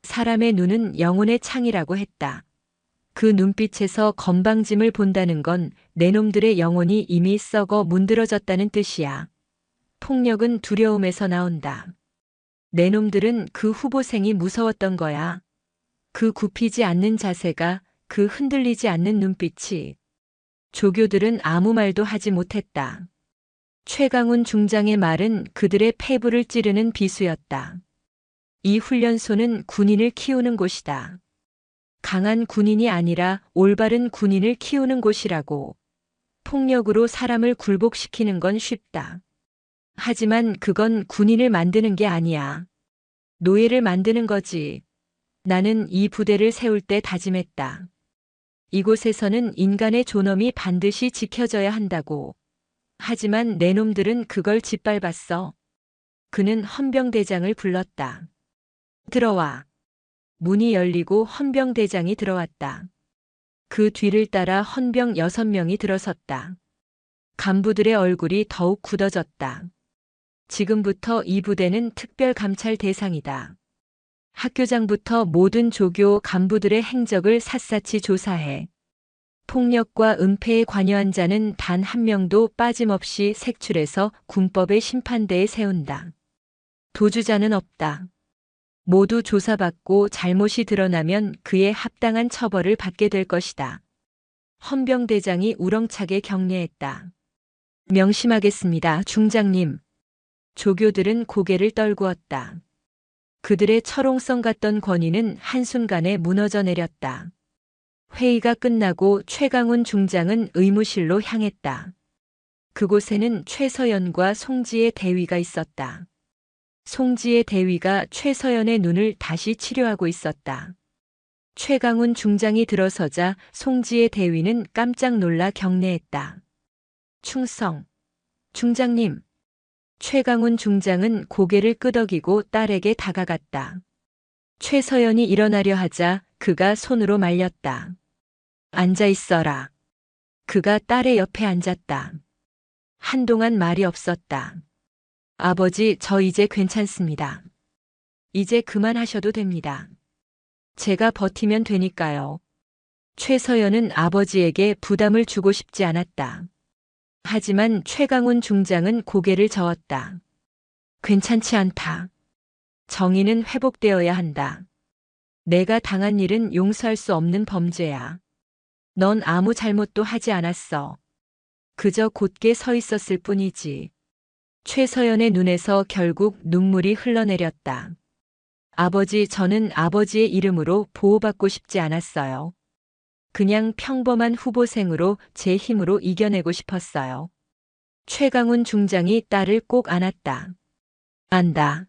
사람의 눈은 영혼의 창이라고 했다. 그 눈빛에서 건방짐을 본다는 건 내 놈들의 영혼이 이미 썩어 문드러졌다는 뜻이야. 폭력은 두려움에서 나온다. 내 놈들은 그 후보생이 무서웠던 거야. 그 굽히지 않는 자세가, 그 흔들리지 않는 눈빛이. 조교들은 아무 말도 하지 못했다. 최강훈 중장의 말은 그들의 폐부를 찌르는 비수였다. 이 훈련소는 군인을 키우는 곳이다. 강한 군인이 아니라 올바른 군인을 키우는 곳이라고. 폭력으로 사람을 굴복시키는 건 쉽다. 하지만 그건 군인을 만드는 게 아니야. 노예를 만드는 거지. 나는 이 부대를 세울 때 다짐했다. 이곳에서는 인간의 존엄이 반드시 지켜져야 한다고. 하지만 내 놈들은 그걸 짓밟았어. 그는 헌병대장을 불렀다. 들어와. 문이 열리고 헌병대장이 들어왔다. 그 뒤를 따라 헌병 6명이 들어섰다. 간부들의 얼굴이 더욱 굳어졌다. 지금부터 이 부대는 특별감찰 대상이다. 학교장부터 모든 조교 간부들의 행적을 샅샅이 조사해. 폭력과 은폐에 관여한 자는 단 한 명도 빠짐없이 색출해서 군법의 심판대에 세운다. 도주자는 없다. 모두 조사받고 잘못이 드러나면 그에 합당한 처벌을 받게 될 것이다. 헌병대장이 우렁차게 격려했다. 명심하겠습니다, 중장님. 조교들은 고개를 떨구었다. 그들의 철옹성 같던 권위는 한순간에 무너져 내렸다. 회의가 끝나고 최강훈 중장은 의무실로 향했다. 그곳에는 최서연과 송지의 대위가 있었다. 송지의 대위가 최서연의 눈을 다시 치료하고 있었다. 최강훈 중장이 들어서자 송지의 대위는 깜짝 놀라 경례했다. 충성. 중장님. 최강훈 중장은 고개를 끄덕이고 딸에게 다가갔다. 최서연이 일어나려 하자 그가 손으로 말렸다. 앉아 있어라. 그가 딸의 옆에 앉았다. 한동안 말이 없었다. 아버지, 저 이제 괜찮습니다. 이제 그만하셔도 됩니다. 제가 버티면 되니까요. 최서연은 아버지에게 부담을 주고 싶지 않았다. 하지만 최강훈 중장은 고개를 저었다. 괜찮지 않다. 정의는 회복되어야 한다. 내가 당한 일은 용서할 수 없는 범죄야. 넌 아무 잘못도 하지 않았어. 그저 곧게 서 있었을 뿐이지. 최서연의 눈에서 결국 눈물이 흘러내렸다. 아버지, 저는 아버지의 이름으로 보호받고 싶지 않았어요. 그냥 평범한 후보생으로 제 힘으로 이겨내고 싶었어요. 최강훈 중장이 딸을 꼭 안았다. 안다.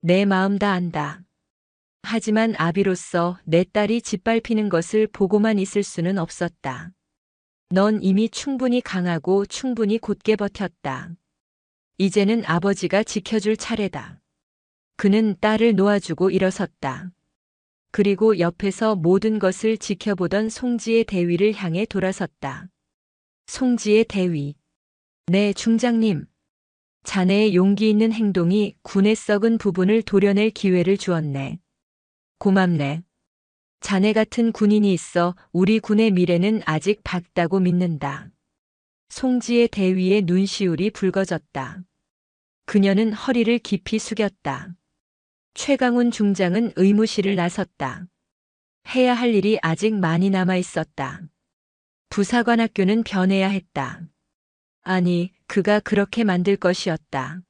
내 마음 다 안다. 하지만 아비로서 내 딸이 짓밟히는 것을 보고만 있을 수는 없었다. 넌 이미 충분히 강하고 충분히 곧게 버텼다. 이제는 아버지가 지켜줄 차례다. 그는 딸을 놓아주고 일어섰다. 그리고 옆에서 모든 것을 지켜보던 송지의 대위를 향해 돌아섰다. 송지의 대위. 네, 중장님. 자네의 용기 있는 행동이 군의 썩은 부분을 도려낼 기회를 주었네. 고맙네. 자네 같은 군인이 있어 우리 군의 미래는 아직 밝다고 믿는다. 송지의 대위의 눈시울이 붉어졌다. 그녀는 허리를 깊이 숙였다. 최강훈 중장은 의무실을 나섰다. 해야 할 일이 아직 많이 남아 있었다. 부사관학교는 변해야 했다. 아니, 그가 그렇게 만들 것이었다.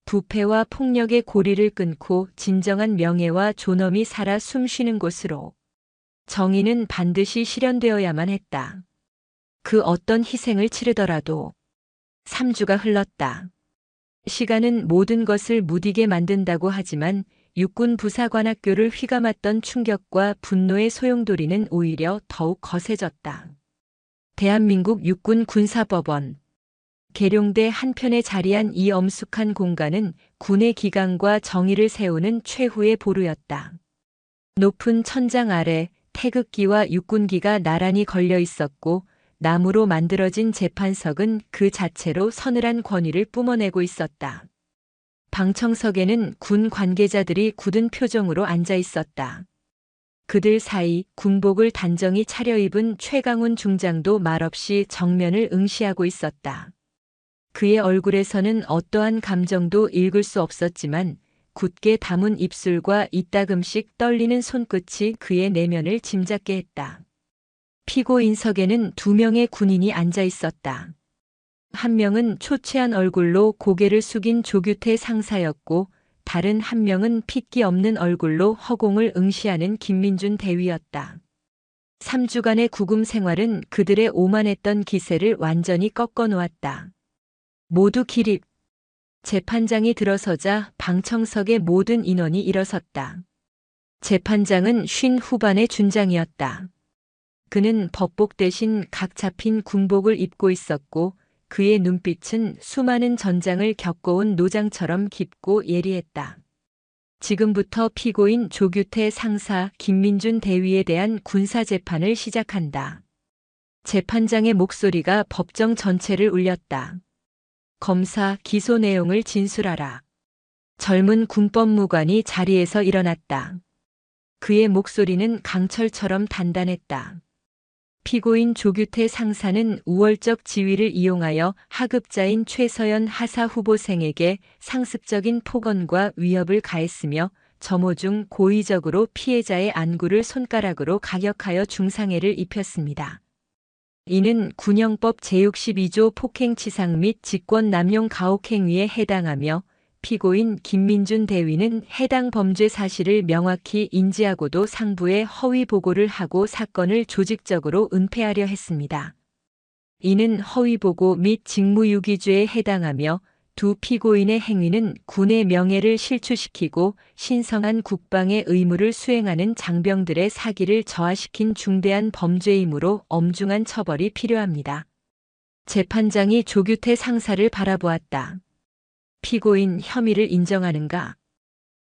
부패와 폭력의 고리를 끊고 진정한 명예와 존엄이 살아 숨쉬는 곳으로. 정의는 반드시 실현되어야만 했다. 그 어떤 희생을 치르더라도. 3주가 흘렀다. 시간은 모든 것을 무디게 만든다고 하지만 육군 부사관학교를 휘감았던 충격과 분노의 소용돌이는 오히려 더욱 거세졌다. 대한민국 육군 군사법원. 계룡대 한편에 자리한 이 엄숙한 공간은 군의 기강과 정의를 세우는 최후의 보루였다. 높은 천장 아래 태극기와 육군기가 나란히 걸려 있었고 나무로 만들어진 재판석은 그 자체로 서늘한 권위를 뿜어내고 있었다. 방청석에는 군 관계자들이 굳은 표정으로 앉아 있었다. 그들 사이 군복을 단정히 차려입은 최강훈 중장도 말없이 정면을 응시하고 있었다. 그의 얼굴에서는 어떠한 감정도 읽을 수 없었지만 굳게 담은 입술과 이따금씩 떨리는 손끝이 그의 내면을 짐작게 했다. 피고인석에는 2명의 군인이 앉아 있었다. 한 명은 초췌한 얼굴로 고개를 숙인 조규태 상사였고 다른 한 명은 핏기 없는 얼굴로 허공을 응시하는 김민준 대위였다. 3주간의 구금 생활은 그들의 오만했던 기세를 완전히 꺾어 놓았다. 모두 기립. 재판장이 들어서자 방청석의 모든 인원이 일어섰다. 재판장은 50 후반의 준장이었다. 그는 법복 대신 각 잡힌 군복을 입고 있었고 그의 눈빛은 수많은 전장을 겪어온 노장처럼 깊고 예리했다. 지금부터 피고인 조규태 상사 김민준 대위에 대한 군사재판을 시작한다. 재판장의 목소리가 법정 전체를 울렸다. 검사 기소 내용을 진술하라. 젊은 군법무관이 자리에서 일어났다. 그의 목소리는 강철처럼 단단했다. 피고인 조규태 상사는 우월적 지위를 이용하여 하급자인 최서연 하사 후보생에게 상습적인 폭언과 위협을 가했으며 점호 중 고의적으로 피해자의 안구를 손가락으로 가격하여 중상해를 입혔습니다. 이는 군형법 제62조 폭행치상 및 직권남용 가혹행위에 해당하며 피고인 김민준 대위는 해당 범죄 사실을 명확히 인지하고도 상부에 허위 보고를 하고 사건을 조직적으로 은폐하려 했습니다. 이는 허위 보고 및 직무유기죄에 해당하며 두 피고인의 행위는 군의 명예를 실추시키고 신성한 국방의 의무를 수행하는 장병들의 사기를 저하시킨 중대한 범죄이므로 엄중한 처벌이 필요합니다. 재판장이 조규태 상사를 바라보았다. 피고인 혐의를 인정하는가?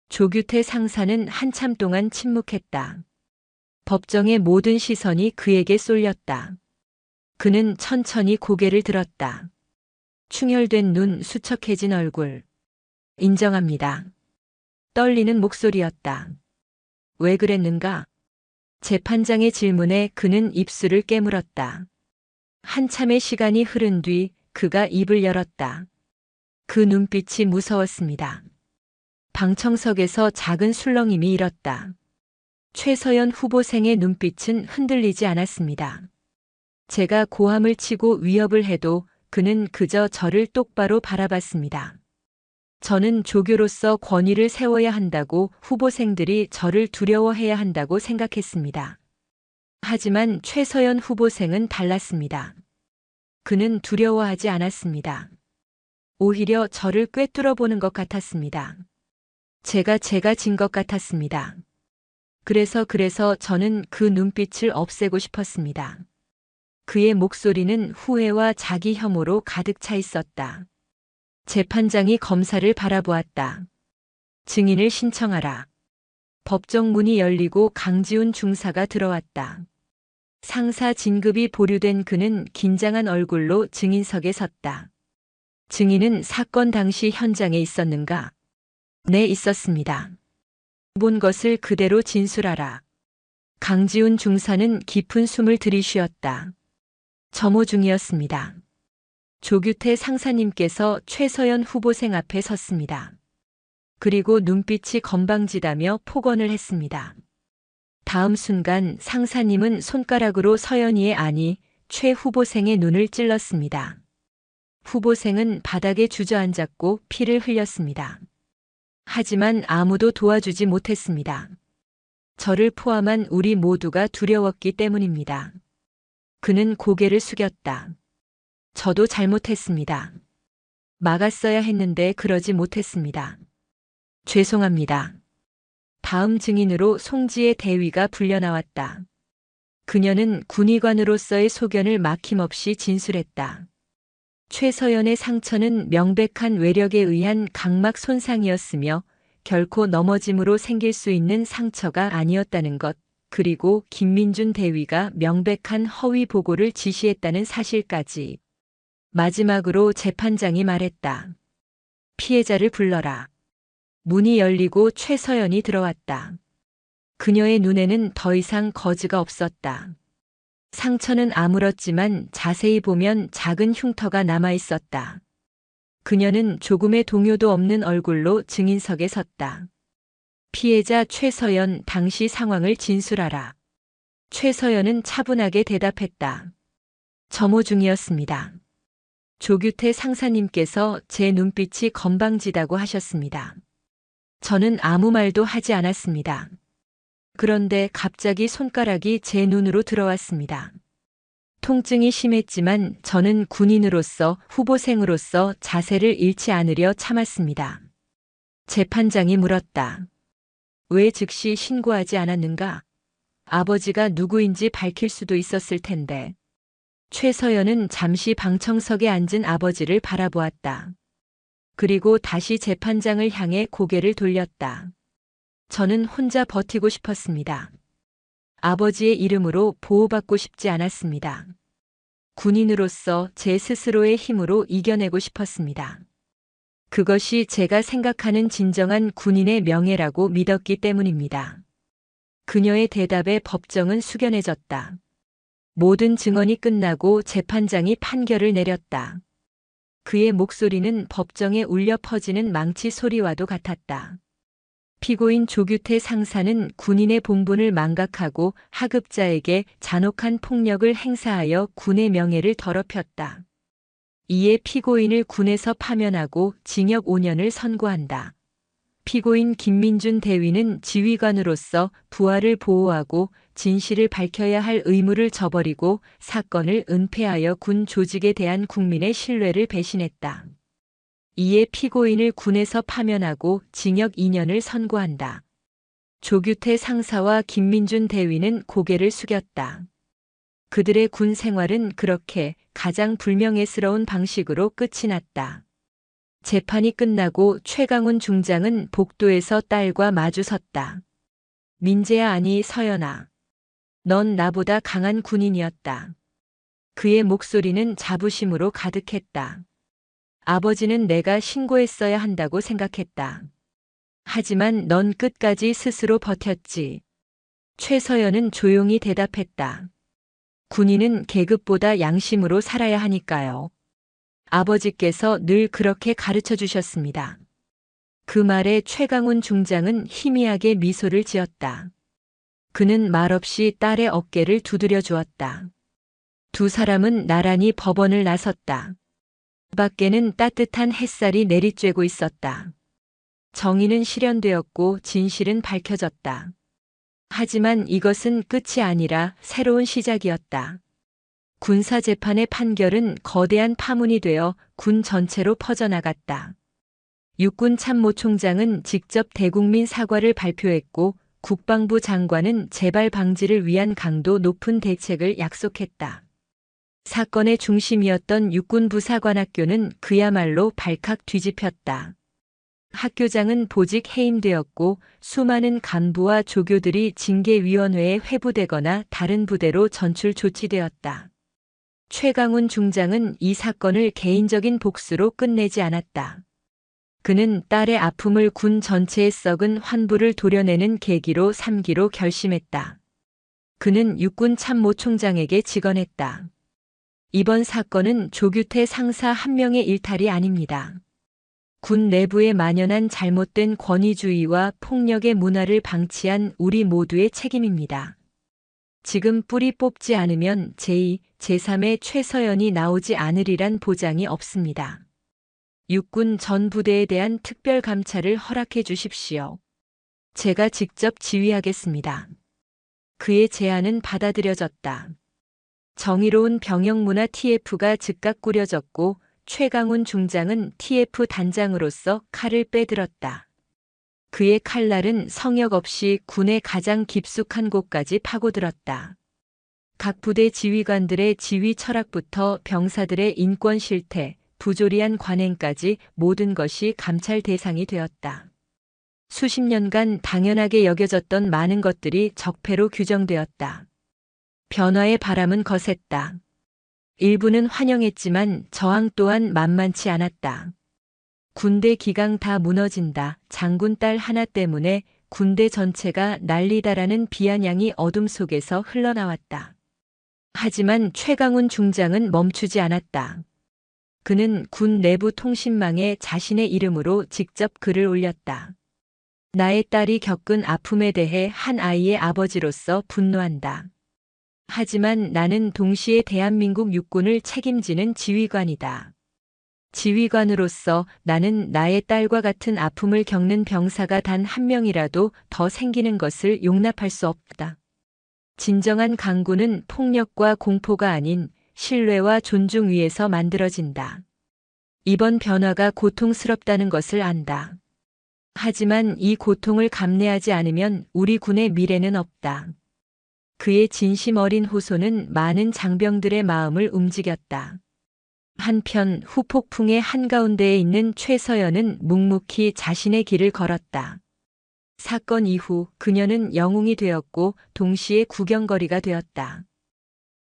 조규태 상사는 한참 동안 침묵했다. 법정의 모든 시선이 그에게 쏠렸다. 그는 천천히 고개를 들었다. 충혈된 눈, 수척해진 얼굴. 인정합니다. 떨리는 목소리였다. 왜 그랬는가? 재판장의 질문에 그는 입술을 깨물었다. 한참의 시간이 흐른 뒤 그가 입을 열었다. 그 눈빛이 무서웠습니다. 방청석에서 작은 술렁임이 일었다. 최서연 후보생의 눈빛은 흔들리지 않았습니다. 제가 고함을 치고 위협을 해도 그는 그저 저를 똑바로 바라봤습니다. 저는 조교로서 권위를 세워야 한다고 후보생들이 저를 두려워해야 한다고 생각했습니다. 하지만 최서연 후보생은 달랐습니다. 그는 두려워하지 않았습니다. 오히려 저를 꿰뚫어 보는 것 같았습니다. 제가 진 것 같았습니다. 그래서 저는 그 눈빛을 없애고 싶었습니다. 그의 목소리는 후회와 자기 혐오로 가득 차 있었다. 재판장이 검사를 바라보았다. 증인을 신청하라. 법정 문이 열리고 강지훈 중사가 들어왔다. 상사 진급이 보류된 그는 긴장한 얼굴로 증인석에 섰다. 증인은 사건 당시 현장에 있었는가? 네, 있었습니다. 본 것을 그대로 진술하라. 강지훈 중사는 깊은 숨을 들이쉬었다. 점호 중이었습니다. 조규태 상사님께서 최서연 후보생 앞에 섰습니다. 그리고 눈빛이 건방지다며 폭언을 했습니다. 다음 순간 상사님은 손가락으로 서연이의 아니 최 후보생의 눈을 찔렀습니다. 후보생은 바닥에 주저앉았고 피를 흘렸습니다. 하지만 아무도 도와주지 못했습니다. 저를 포함한 우리 모두가 두려웠기 때문입니다. 그는 고개를 숙였다. 저도 잘못했습니다. 막았어야 했는데 그러지 못했습니다. 죄송합니다. 다음 증인으로 송지의 대위가 불려나왔다. 그녀는 군의관으로서의 소견을 막힘없이 진술했다. 최서연의 상처는 명백한 외력에 의한 각막 손상이었으며 결코 넘어짐으로 생길 수 있는 상처가 아니었다는 것, 그리고 김민준 대위가 명백한 허위 보고를 지시했다는 사실까지. 마지막으로 재판장이 말했다. 피해자를 불러라. 문이 열리고 최서연이 들어왔다. 그녀의 눈에는 더 이상 거즈가 없었다. 상처는 아물었지만 자세히 보면 작은 흉터가 남아 있었다. 그녀는 조금의 동요도 없는 얼굴로 증인석에 섰다. 피해자 최서연, 당시 상황을 진술하라. 최서연은 차분하게 대답했다. 점호 중이었습니다. 조규태 상사님께서 제 눈빛이 건방지다고 하셨습니다. 저는 아무 말도 하지 않았습니다. 그런데 갑자기 손가락이 제 눈으로 들어왔습니다. 통증이 심했지만 저는 군인으로서, 후보생으로서 자세를 잃지 않으려 참았습니다. 재판장이 물었다. 왜 즉시 신고하지 않았는가? 아버지가 누구인지 밝힐 수도 있었을 텐데. 최서연은 잠시 방청석에 앉은 아버지를 바라보았다. 그리고 다시 재판장을 향해 고개를 돌렸다. 저는 혼자 버티고 싶었습니다. 아버지의 이름으로 보호받고 싶지 않았습니다. 군인으로서 제 스스로의 힘으로 이겨내고 싶었습니다. 그것이 제가 생각하는 진정한 군인의 명예라고 믿었기 때문입니다. 그녀의 대답에 법정은 숙연해졌다. 모든 증언이 끝나고 재판장이 판결을 내렸다. 그의 목소리는 법정에 울려 퍼지는 망치 소리와도 같았다. 피고인 조규태 상사는 군인의 본분을 망각하고 하급자에게 잔혹한 폭력을 행사하여 군의 명예를 더럽혔다. 이에 피고인을 군에서 파면하고 징역 5년을 선고한다. 피고인 김민준 대위는 지휘관으로서 부하를 보호하고 진실을 밝혀야 할 의무를 저버리고 사건을 은폐하여 군 조직에 대한 국민의 신뢰를 배신했다. 이에 피고인을 군에서 파면하고 징역 2년을 선고한다. 조규태 상사와 김민준 대위는 고개를 숙였다. 그들의 군 생활은 그렇게 가장 불명예스러운 방식으로 끝이 났다. 재판이 끝나고 최강훈 중장은 복도에서 딸과 마주섰다. 민재야, 아니 서연아. 넌 나보다 강한 군인이었다. 그의 목소리는 자부심으로 가득했다. 아버지는 내가 신고했어야 한다고 생각했다. 하지만 넌 끝까지 스스로 버텼지. 최서연은 조용히 대답했다. 군인은 계급보다 양심으로 살아야 하니까요. 아버지께서 늘 그렇게 가르쳐 주셨습니다. 그 말에 최강훈 중장은 희미하게 미소를 지었다. 그는 말없이 딸의 어깨를 두드려 주었다. 두 사람은 나란히 법원을 나섰다. 밖에는 따뜻한 햇살이 내리쬐고 있었다. 정의는 실현되었고 진실은 밝혀졌다. 하지만 이것은 끝이 아니라 새로운 시작이었다. 군사재판의 판결은 거대한 파문이 되어 군 전체로 퍼져나갔다. 육군 참모총장은 직접 대국민 사과를 발표했고 국방부 장관은 재발 방지를 위한 강도 높은 대책을 약속했다. 사건의 중심이었던 육군부사관학교는 그야말로 발칵 뒤집혔다. 학교장은 보직 해임되었고 수많은 간부와 조교들이 징계위원회에 회부되거나 다른 부대로 전출 조치되었다. 최강훈 중장은 이 사건을 개인적인 복수로 끝내지 않았다. 그는 딸의 아픔을 군 전체에 썩은 환부를 도려내는 계기로 삼기로 결심했다. 그는 육군 참모총장에게 직언했다. 이번 사건은 조규태 상사 한 명의 일탈이 아닙니다. 군 내부에 만연한 잘못된 권위주의와 폭력의 문화를 방치한 우리 모두의 책임입니다. 지금 뿌리 뽑지 않으면 제2, 제3의 최서연이 나오지 않으리란 보장이 없습니다. 육군 전 부대에 대한 특별 감찰을 허락해 주십시오. 제가 직접 지휘하겠습니다. 그의 제안은 받아들여졌다. 정의로운 병영문화 TF가 즉각 꾸려졌고 최강훈 중장은 TF 단장으로서 칼을 빼들었다. 그의 칼날은 성역 없이 군의 가장 깊숙한 곳까지 파고들었다. 각 부대 지휘관들의 지휘 철학부터 병사들의 인권 실태, 부조리한 관행까지 모든 것이 감찰 대상이 되었다. 수십 년간 당연하게 여겨졌던 많은 것들이 적폐로 규정되었다. 변화의 바람은 거셌다. 일부는 환영했지만 저항 또한 만만치 않았다. 군대 기강 다 무너진다. 장군 딸 하나 때문에 군대 전체가 난리다라는 비아냥이 어둠 속에서 흘러나왔다. 하지만 최강훈 중장은 멈추지 않았다. 그는 군 내부 통신망에 자신의 이름으로 직접 글을 올렸다. 나의 딸이 겪은 아픔에 대해 한 아이의 아버지로서 분노한다. 하지만 나는 동시에 대한민국 육군을 책임지는 지휘관이다. 지휘관으로서 나는 나의 딸과 같은 아픔을 겪는 병사가 단 한 명이라도 더 생기는 것을 용납할 수 없다. 진정한 강군은 폭력과 공포가 아닌 신뢰와 존중 위에서 만들어진다. 이번 변화가 고통스럽다는 것을 안다. 하지만 이 고통을 감내하지 않으면 우리 군의 미래는 없다. 그의 진심 어린 호소는 많은 장병들의 마음을 움직였다. 한편 후폭풍의 한가운데에 있는 최서연은 묵묵히 자신의 길을 걸었다. 사건 이후 그녀는 영웅이 되었고 동시에 구경거리가 되었다.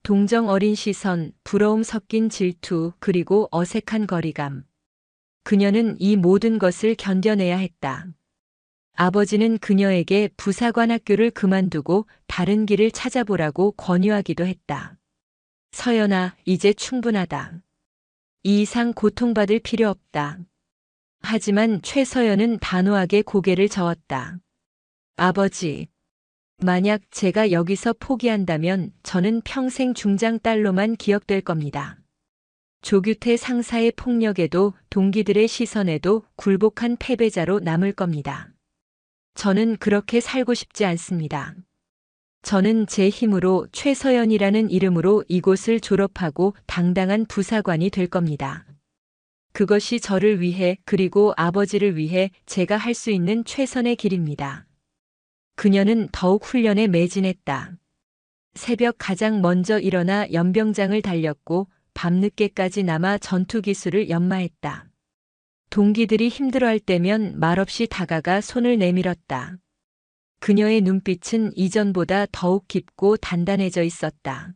동정 어린 시선, 부러움 섞인 질투, 그리고 어색한 거리감. 그녀는 이 모든 것을 견뎌내야 했다. 아버지는 그녀에게 부사관 학교를 그만두고 다른 길을 찾아보라고 권유하기도 했다. 서연아, 이제 충분하다. 이 이상 고통받을 필요 없다. 하지만 최서연은 단호하게 고개를 저었다. 아버지, 만약 제가 여기서 포기한다면 저는 평생 중장 딸로만 기억될 겁니다. 조규태 상사의 폭력에도 동기들의 시선에도 굴복한 패배자로 남을 겁니다. 저는 그렇게 살고 싶지 않습니다. 저는 제 힘으로 최서연이라는 이름으로 이곳을 졸업하고 당당한 부사관이 될 겁니다. 그것이 저를 위해 그리고 아버지를 위해 제가 할 수 있는 최선의 길입니다. 그녀는 더욱 훈련에 매진했다. 새벽 가장 먼저 일어나 연병장을 달렸고 밤늦게까지 남아 전투 기술을 연마했다. 동기들이 힘들어할 때면 말없이 다가가 손을 내밀었다. 그녀의 눈빛은 이전보다 더욱 깊고 단단해져 있었다.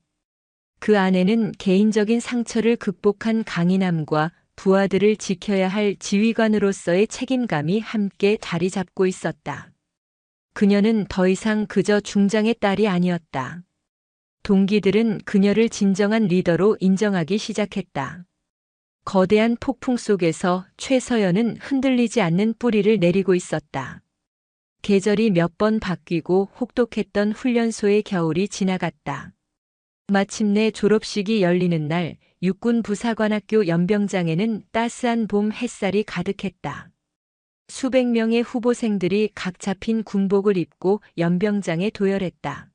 그 안에는 개인적인 상처를 극복한 강인함과 부하들을 지켜야 할 지휘관으로서의 책임감이 함께 자리 잡고 있었다. 그녀는 더 이상 그저 중장의 딸이 아니었다. 동기들은 그녀를 진정한 리더로 인정하기 시작했다. 거대한 폭풍 속에서 최서연은 흔들리지 않는 뿌리를 내리고 있었다. 계절이 몇 번 바뀌고 혹독했던 훈련소의 겨울이 지나갔다. 마침내 졸업식이 열리는 날 육군 부사관학교 연병장에는 따스한 봄 햇살이 가득했다. 수백 명의 후보생들이 각 잡힌 군복을 입고 연병장에 도열했다.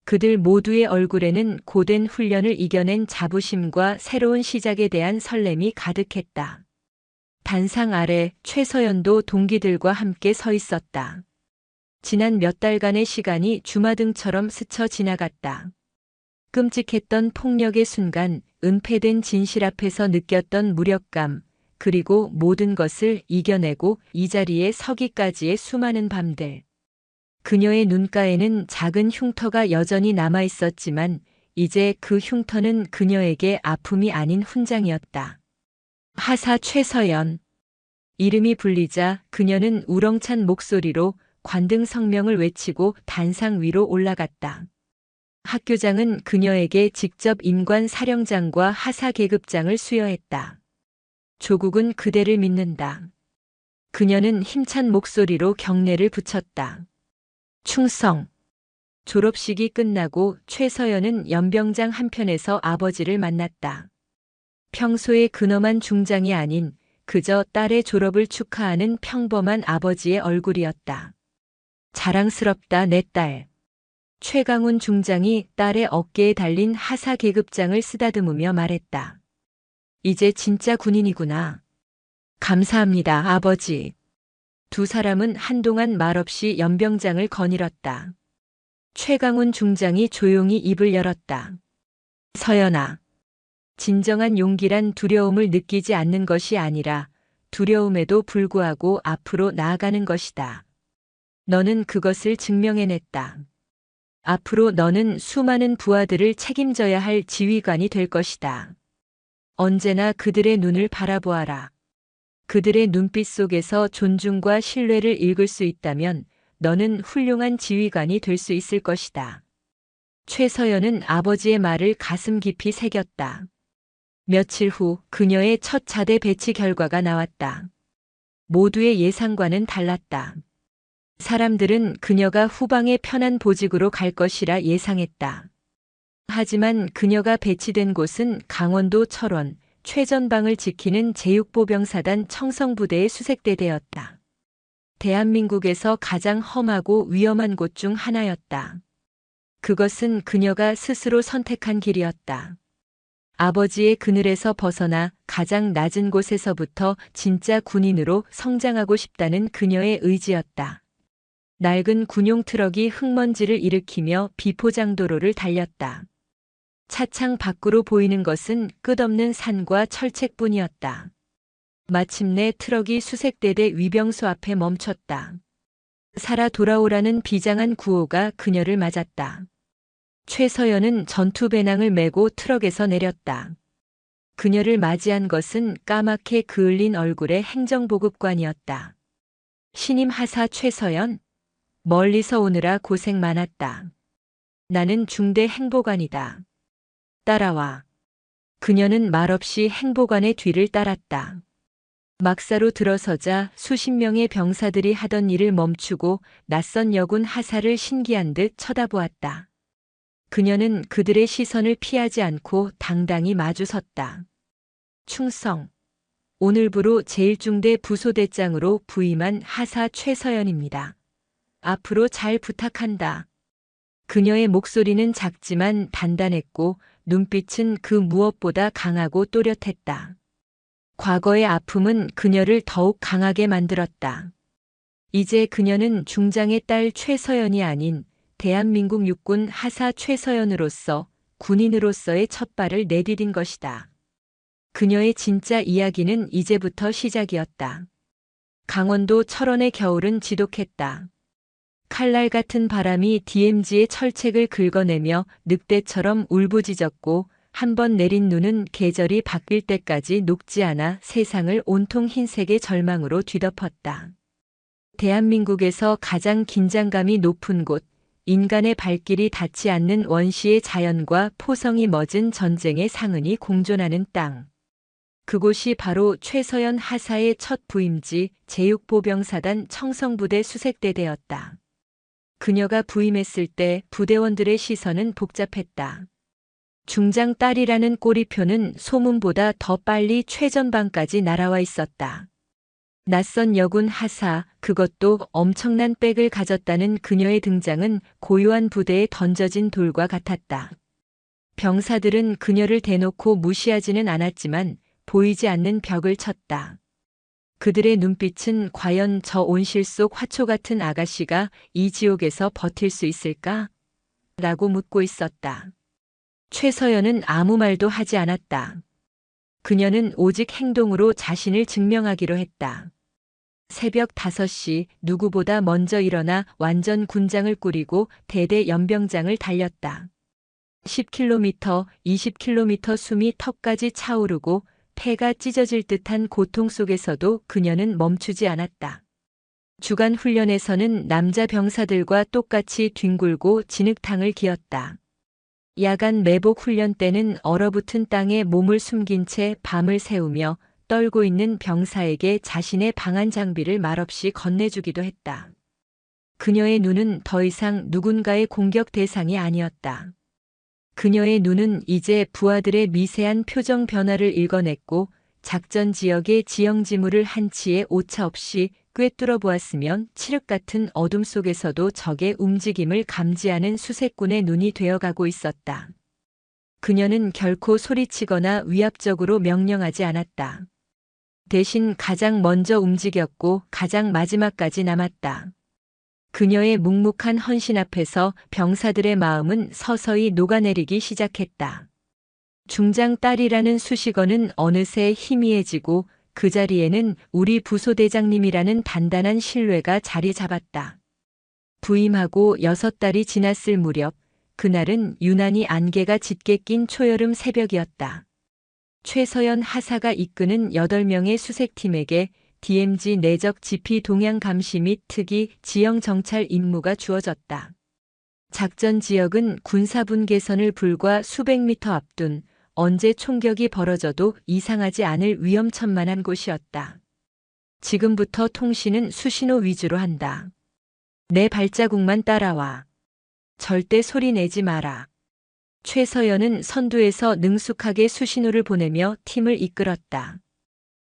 그들 모두의 얼굴에는 고된 훈련을 이겨낸 자부심과 새로운 시작에 대한 설렘이 가득했다. 단상 아래 최서연도 동기들과 함께 서 있었다. 지난 몇 달간의 시간이 주마등처럼 스쳐 지나갔다. 끔찍했던 폭력의 순간, 은폐된 진실 앞에서 느꼈던 무력감, 그리고 모든 것을 이겨내고 이 자리에 서기까지의 수많은 밤들. 그녀의 눈가에는 작은 흉터가 여전히 남아 있었지만 이제 그 흉터는 그녀에게 아픔이 아닌 훈장이었다. 하사 최서연. 이름이 불리자 그녀는 우렁찬 목소리로 관등 성명을 외치고 단상 위로 올라갔다. 학교장은 그녀에게 직접 임관 사령장과 하사 계급장을 수여했다. 조국은 그대를 믿는다. 그녀는 힘찬 목소리로 경례를 붙였다. 충성. 졸업식이 끝나고 최서연은 연병장 한편에서 아버지를 만났다. 평소의 근엄한 중장이 아닌 그저 딸의 졸업을 축하하는 평범한 아버지의 얼굴이었다. 자랑스럽다 내 딸. 최강훈 중장이 딸의 어깨에 달린 하사 계급장을 쓰다듬으며 말했다. 이제 진짜 군인이구나. 감사합니다, 아버지. 두 사람은 한동안 말없이 연병장을 거닐었다. 최강훈 중장이 조용히 입을 열었다. 서연아. 진정한 용기란 두려움을 느끼지 않는 것이 아니라 두려움에도 불구하고 앞으로 나아가는 것이다. 너는 그것을 증명해냈다. 앞으로 너는 수많은 부하들을 책임져야 할 지휘관이 될 것이다. 언제나 그들의 눈을 바라보아라. 그들의 눈빛 속에서 존중과 신뢰를 읽을 수 있다면 너는 훌륭한 지휘관이 될 수 있을 것이다. 최서연은 아버지의 말을 가슴 깊이 새겼다. 며칠 후 그녀의 첫 자대 배치 결과가 나왔다. 모두의 예상과는 달랐다. 사람들은 그녀가 후방의 편한 보직으로 갈 것이라 예상했다. 하지만 그녀가 배치된 곳은 강원도 철원, 최전방을 지키는 제6보병사단 청성부대의 수색대대였다. 대한민국에서 가장 험하고 위험한 곳 중 하나였다. 그것은 그녀가 스스로 선택한 길이었다. 아버지의 그늘에서 벗어나 가장 낮은 곳에서부터 진짜 군인으로 성장하고 싶다는 그녀의 의지였다. 낡은 군용 트럭이 흙먼지를 일으키며 비포장도로를 달렸다. 차창 밖으로 보이는 것은 끝없는 산과 철책뿐이었다. 마침내 트럭이 수색대대 위병소 앞에 멈췄다. 살아 돌아오라는 비장한 구호가 그녀를 맞았다. 최서연은 전투 배낭을 메고 트럭에서 내렸다. 그녀를 맞이한 것은 까맣게 그을린 얼굴의 행정보급관이었다. 신임 하사 최서연, 멀리서 오느라 고생 많았다. 나는 중대 행보관이다. 따라와. 그녀는 말없이 행보관의 뒤를 따랐다. 막사로 들어서자 수십 명의 병사들이 하던 일을 멈추고 낯선 여군 하사를 신기한 듯 쳐다보았다. 그녀는 그들의 시선을 피하지 않고 당당히 마주섰다. 충성. 오늘부로 제1중대 부소대장으로 부임한 하사 최서연입니다. 앞으로 잘 부탁한다. 그녀의 목소리는 작지만 단단했고 눈빛은 그 무엇보다 강하고 또렷했다. 과거의 아픔은 그녀를 더욱 강하게 만들었다. 이제 그녀는 중장의 딸 최서연이 아닌 대한민국 육군 하사 최서연으로서 군인으로서의 첫 발을 내디딘 것이다. 그녀의 진짜 이야기는 이제부터 시작이었다. 강원도 철원의 겨울은 지독했다. 칼날 같은 바람이 DMZ의 철책을 긁어내며 늑대처럼 울부짖었고 한 번 내린 눈은 계절이 바뀔 때까지 녹지 않아 세상을 온통 흰색의 절망으로 뒤덮었다. 대한민국에서 가장 긴장감이 높은 곳, 인간의 발길이 닿지 않는 원시의 자연과 포성이 멎은 전쟁의 상흔이 공존하는 땅. 그곳이 바로 최서연 하사의 첫 부임지 제6보병사단 청성부대 수색대대였다. 그녀가 부임했을 때 부대원들의 시선은 복잡했다. 중장 딸이라는 꼬리표는 소문보다 더 빨리 최전방까지 날아와 있었다. 낯선 여군 하사, 그것도 엄청난 백을 가졌다는 그녀의 등장은 고요한 부대에 던져진 돌과 같았다. 병사들은 그녀를 대놓고 무시하지는 않았지만 보이지 않는 벽을 쳤다. 그들의 눈빛은 과연 저 온실 속 화초 같은 아가씨가 이 지옥에서 버틸 수 있을까? 라고 묻고 있었다. 최서연은 아무 말도 하지 않았다. 그녀는 오직 행동으로 자신을 증명하기로 했다. 새벽 5시 누구보다 먼저 일어나 완전 군장을 꾸리고 대대 연병장을 달렸다. 10km, 20km 숨이 턱까지 차오르고 폐가 찢어질 듯한 고통 속에서도 그녀는 멈추지 않았다. 주간 훈련에서는 남자 병사들과 똑같이 뒹굴고 진흙탕을 기었다. 야간 매복 훈련 때는 얼어붙은 땅에 몸을 숨긴 채 밤을 새우며 떨고 있는 병사에게 자신의 방한 장비를 말없이 건네주기도 했다. 그녀의 눈은 더 이상 누군가의 공격 대상이 아니었다. 그녀의 눈은 이제 부하들의 미세한 표정 변화를 읽어냈고 작전 지역의 지형지물을 한치의 오차 없이 꿰뚫어 보았으면 칠흑 같은 어둠 속에서도 적의 움직임을 감지하는 수색꾼의 눈이 되어가고 있었다. 그녀는 결코 소리치거나 위압적으로 명령하지 않았다. 대신 가장 먼저 움직였고 가장 마지막까지 남았다. 그녀의 묵묵한 헌신 앞에서 병사들의 마음은 서서히 녹아내리기 시작했다. 중장 딸이라는 수식어는 어느새 희미해지고 그 자리에는 우리 부소대장님이라는 단단한 신뢰가 자리 잡았다. 부임하고 6달이 지났을 무렵 그날은 유난히 안개가 짙게 낀 초여름 새벽이었다. 최서연 하사가 이끄는 8명의 수색팀에게 DMZ 내적 지피 동향 감시 및 특이 지형 정찰 임무가 주어졌다. 작전 지역은 군사분계선을 불과 수백 미터 앞둔 언제 총격이 벌어져도 이상하지 않을 위험천만한 곳이었다. 지금부터 통신은 수신호 위주로 한다. 내 발자국만 따라와. 절대 소리 내지 마라. 최서연은 선두에서 능숙하게 수신호를 보내며 팀을 이끌었다.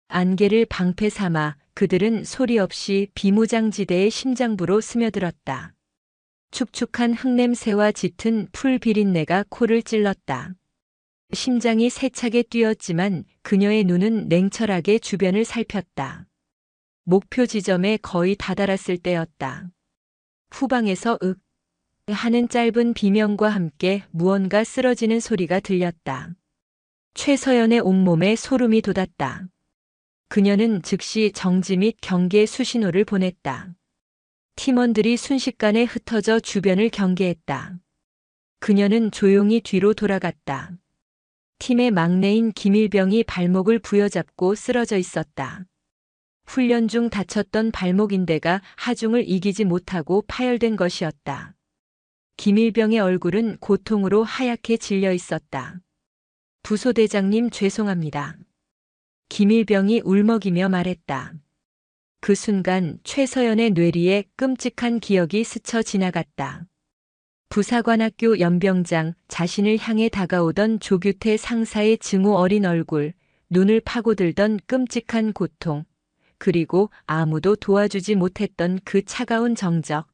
안개를 방패 삼아 그들은 소리 없이 비무장지대의 심장부로 스며들었다. 축축한 흙냄새와 짙은 풀 비린내가 코를 찔렀다. 심장이 세차게 뛰었지만 그녀의 눈은 냉철하게 주변을 살폈다. 목표 지점에 거의 다다랐을 때였다. 후방에서 윽 하는 짧은 비명과 함께 무언가 쓰러지는 소리가 들렸다. 최서연의 온몸에 소름이 돋았다. 그녀는 즉시 정지 및 경계 수신호를 보냈다. 팀원들이 순식간에 흩어져 주변을 경계했다. 그녀는 조용히 뒤로 돌아갔다. 팀의 막내인 김일병이 발목을 부여잡고 쓰러져 있었다. 훈련 중 다쳤던 발목인대가 하중을 이기지 못하고 파열된 것이었다. 김일병의 얼굴은 고통으로 하얗게 질려 있었다. 부소대장님 죄송합니다. 김일병이 울먹이며 말했다. 그 순간 최서연의 뇌리에 끔찍한 기억이 스쳐 지나갔다. 부사관학교 연병장, 자신을 향해 다가오던 조규태 상사의 증오 어린 얼굴, 눈을 파고들던 끔찍한 고통, 그리고 아무도 도와주지 못했던 그 차가운 정적.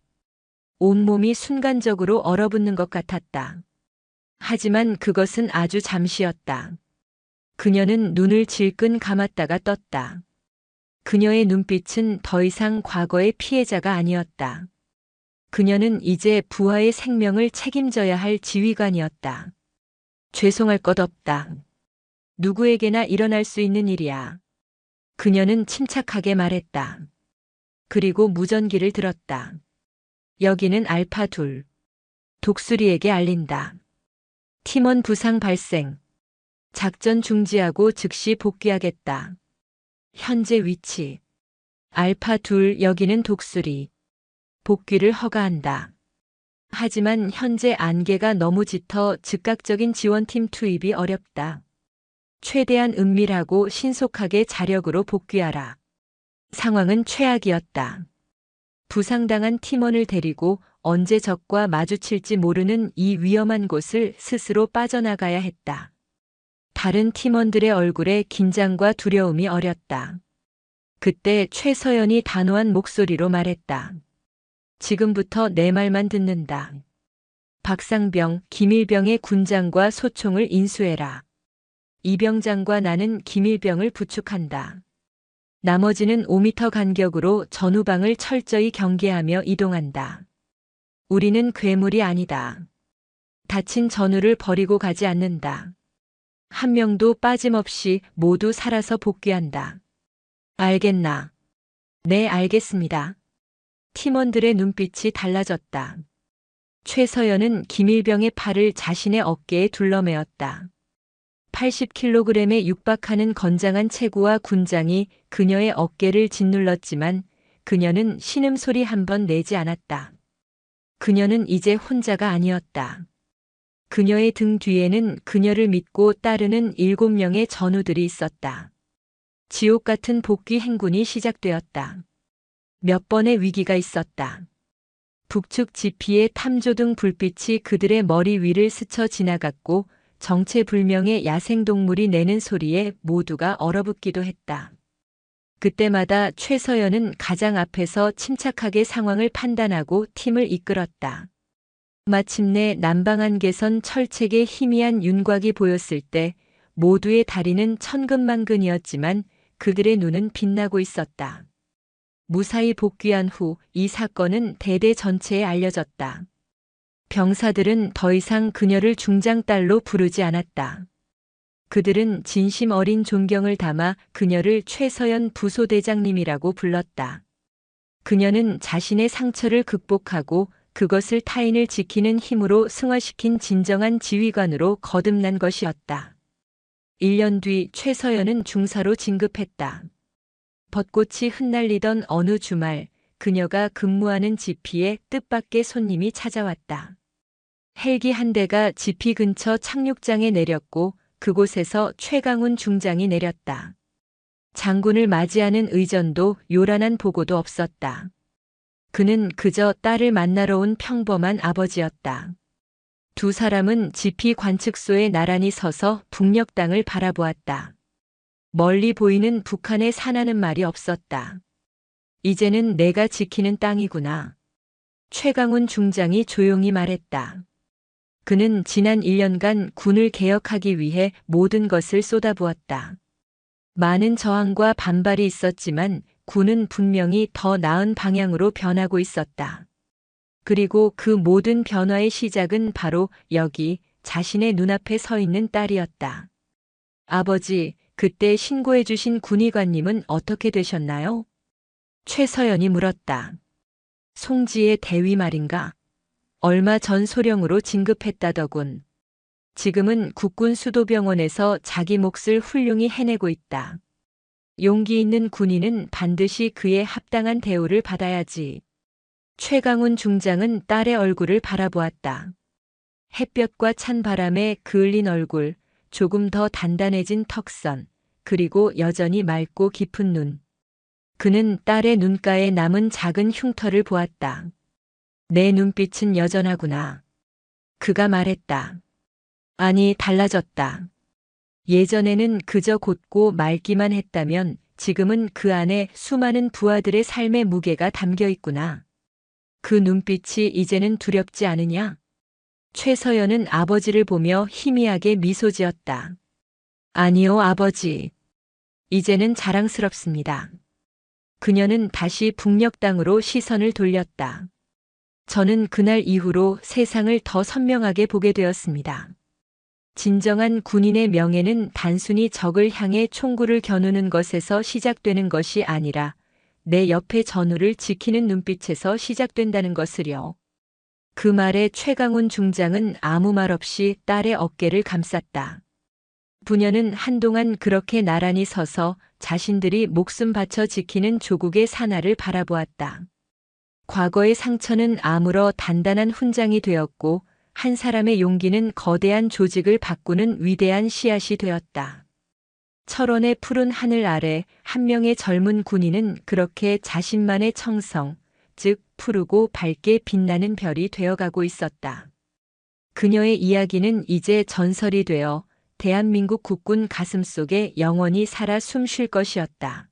온몸이 순간적으로 얼어붙는 것 같았다. 하지만 그것은 아주 잠시였다. 그녀는 눈을 질끈 감았다가 떴다. 그녀의 눈빛은 더 이상 과거의 피해자가 아니었다. 그녀는 이제 부하의 생명을 책임져야 할 지휘관이었다. 죄송할 것 없다. 누구에게나 일어날 수 있는 일이야. 그녀는 침착하게 말했다. 그리고 무전기를 들었다. 여기는 알파2. 독수리에게 알린다. 팀원 부상 발생. 작전 중지하고 즉시 복귀하겠다. 현재 위치. 알파2 여기는 독수리. 복귀를 허가한다. 하지만 현재 안개가 너무 짙어 즉각적인 지원팀 투입이 어렵다. 최대한 은밀하고 신속하게 자력으로 복귀하라. 상황은 최악이었다. 부상당한 팀원을 데리고 언제 적과 마주칠지 모르는 이 위험한 곳을 스스로 빠져나가야 했다. 다른 팀원들의 얼굴에 긴장과 두려움이 어렸다. 그때 최서연이 단호한 목소리로 말했다. 지금부터 내 말만 듣는다. 박상병, 김일병의 군장과 소총을 인수해라. 이병장과 나는 김일병을 부축한다. 나머지는 5m 간격으로 전후방을 철저히 경계하며 이동한다. 우리는 괴물이 아니다. 다친 전우를 버리고 가지 않는다. 한 명도 빠짐없이 모두 살아서 복귀한다. 알겠나? 네, 알겠습니다. 팀원들의 눈빛이 달라졌다. 최서연은 김일병의 팔을 자신의 어깨에 둘러매었다. 80kg에 육박하는 건장한 체구와 군장이 그녀의 어깨를 짓눌렀지만 그녀는 신음소리 한 번 내지 않았다. 그녀는 이제 혼자가 아니었다. 그녀의 등 뒤에는 그녀를 믿고 따르는 7명의 전우들이 있었다. 지옥 같은 복귀 행군이 시작되었다. 몇 번의 위기가 있었다. 북측 지피의 탐조등 불빛이 그들의 머리 위를 스쳐 지나갔고 정체불명의 야생동물이 내는 소리에 모두가 얼어붙기도 했다. 그때마다 최서연은 가장 앞에서 침착하게 상황을 판단하고 팀을 이끌었다. 마침내 남방한 개선 철책의 희미한 윤곽이 보였을 때 모두의 다리는 천근만근이었지만 그들의 눈은 빛나고 있었다. 무사히 복귀한 후 이 사건은 대대 전체에 알려졌다. 병사들은 더 이상 그녀를 중장딸로 부르지 않았다. 그들은 진심 어린 존경을 담아 그녀를 최서연 부소대장님이라고 불렀다. 그녀는 자신의 상처를 극복하고 그것을 타인을 지키는 힘으로 승화시킨 진정한 지휘관으로 거듭난 것이었다. 1년 뒤 최서연은 중사로 진급했다. 벚꽃이 흩날리던 어느 주말, 그녀가 근무하는 지피에 뜻밖의 손님이 찾아왔다. 헬기 한 대가 지피 근처 착륙장에 내렸고 그곳에서 최강훈 중장이 내렸다. 장군을 맞이하는 의전도 요란한 보고도 없었다. 그는 그저 딸을 만나러 온 평범한 아버지였다. 두 사람은 지피 관측소에 나란히 서서 북녘 땅을 바라보았다. 멀리 보이는 북한의 산하는 말이 없었다. 이제는 내가 지키는 땅이구나. 최강훈 중장이 조용히 말했다. 그는 지난 1년간 군을 개혁하기 위해 모든 것을 쏟아부었다. 많은 저항과 반발이 있었지만 군은 분명히 더 나은 방향으로 변하고 있었다. 그리고 그 모든 변화의 시작은 바로 여기 자신의 눈앞에 서 있는 딸이었다. 아버지, 그때 신고해 주신 군의관님은 어떻게 되셨나요? 최서연이 물었다. 송지의 대위 말인가? 얼마 전 소령으로 진급했다더군. 지금은 국군 수도병원에서 자기 몫을 훌륭히 해내고 있다. 용기 있는 군인은 반드시 그에 합당한 대우를 받아야지. 최강훈 중장은 딸의 얼굴을 바라보았다. 햇볕과 찬 바람에 그을린 얼굴, 조금 더 단단해진 턱선, 그리고 여전히 맑고 깊은 눈. 그는 딸의 눈가에 남은 작은 흉터를 보았다. 내 눈빛은 여전하구나. 그가 말했다. 아니, 달라졌다. 예전에는 그저 곧고 맑기만 했다면 지금은 그 안에 수많은 부하들의 삶의 무게가 담겨 있구나. 그 눈빛이 이제는 두렵지 않으냐? 최서연은 아버지를 보며 희미하게 미소 지었다. 아니요, 아버지. 이제는 자랑스럽습니다. 그녀는 다시 북녘 땅으로 시선을 돌렸다. 저는 그날 이후로 세상을 더 선명하게 보게 되었습니다. 진정한 군인의 명예는 단순히 적을 향해 총구를 겨누는 것에서 시작되는 것이 아니라 내 옆의 전우를 지키는 눈빛에서 시작된다는 것을요. 그 말에 최강훈 중장은 아무 말 없이 딸의 어깨를 감쌌다. 부녀는 한동안 그렇게 나란히 서서 자신들이 목숨 바쳐 지키는 조국의 산하를 바라보았다. 과거의 상처는 아물어 단단한 훈장이 되었고 한 사람의 용기는 거대한 조직을 바꾸는 위대한 씨앗이 되었다. 철원의 푸른 하늘 아래 한 명의 젊은 군인은 그렇게 자신만의 청성, 즉 푸르고 밝게 빛나는 별이 되어가고 있었다. 그녀의 이야기는 이제 전설이 되어 대한민국 국군 가슴속에 영원히 살아 숨 쉴 것이었다.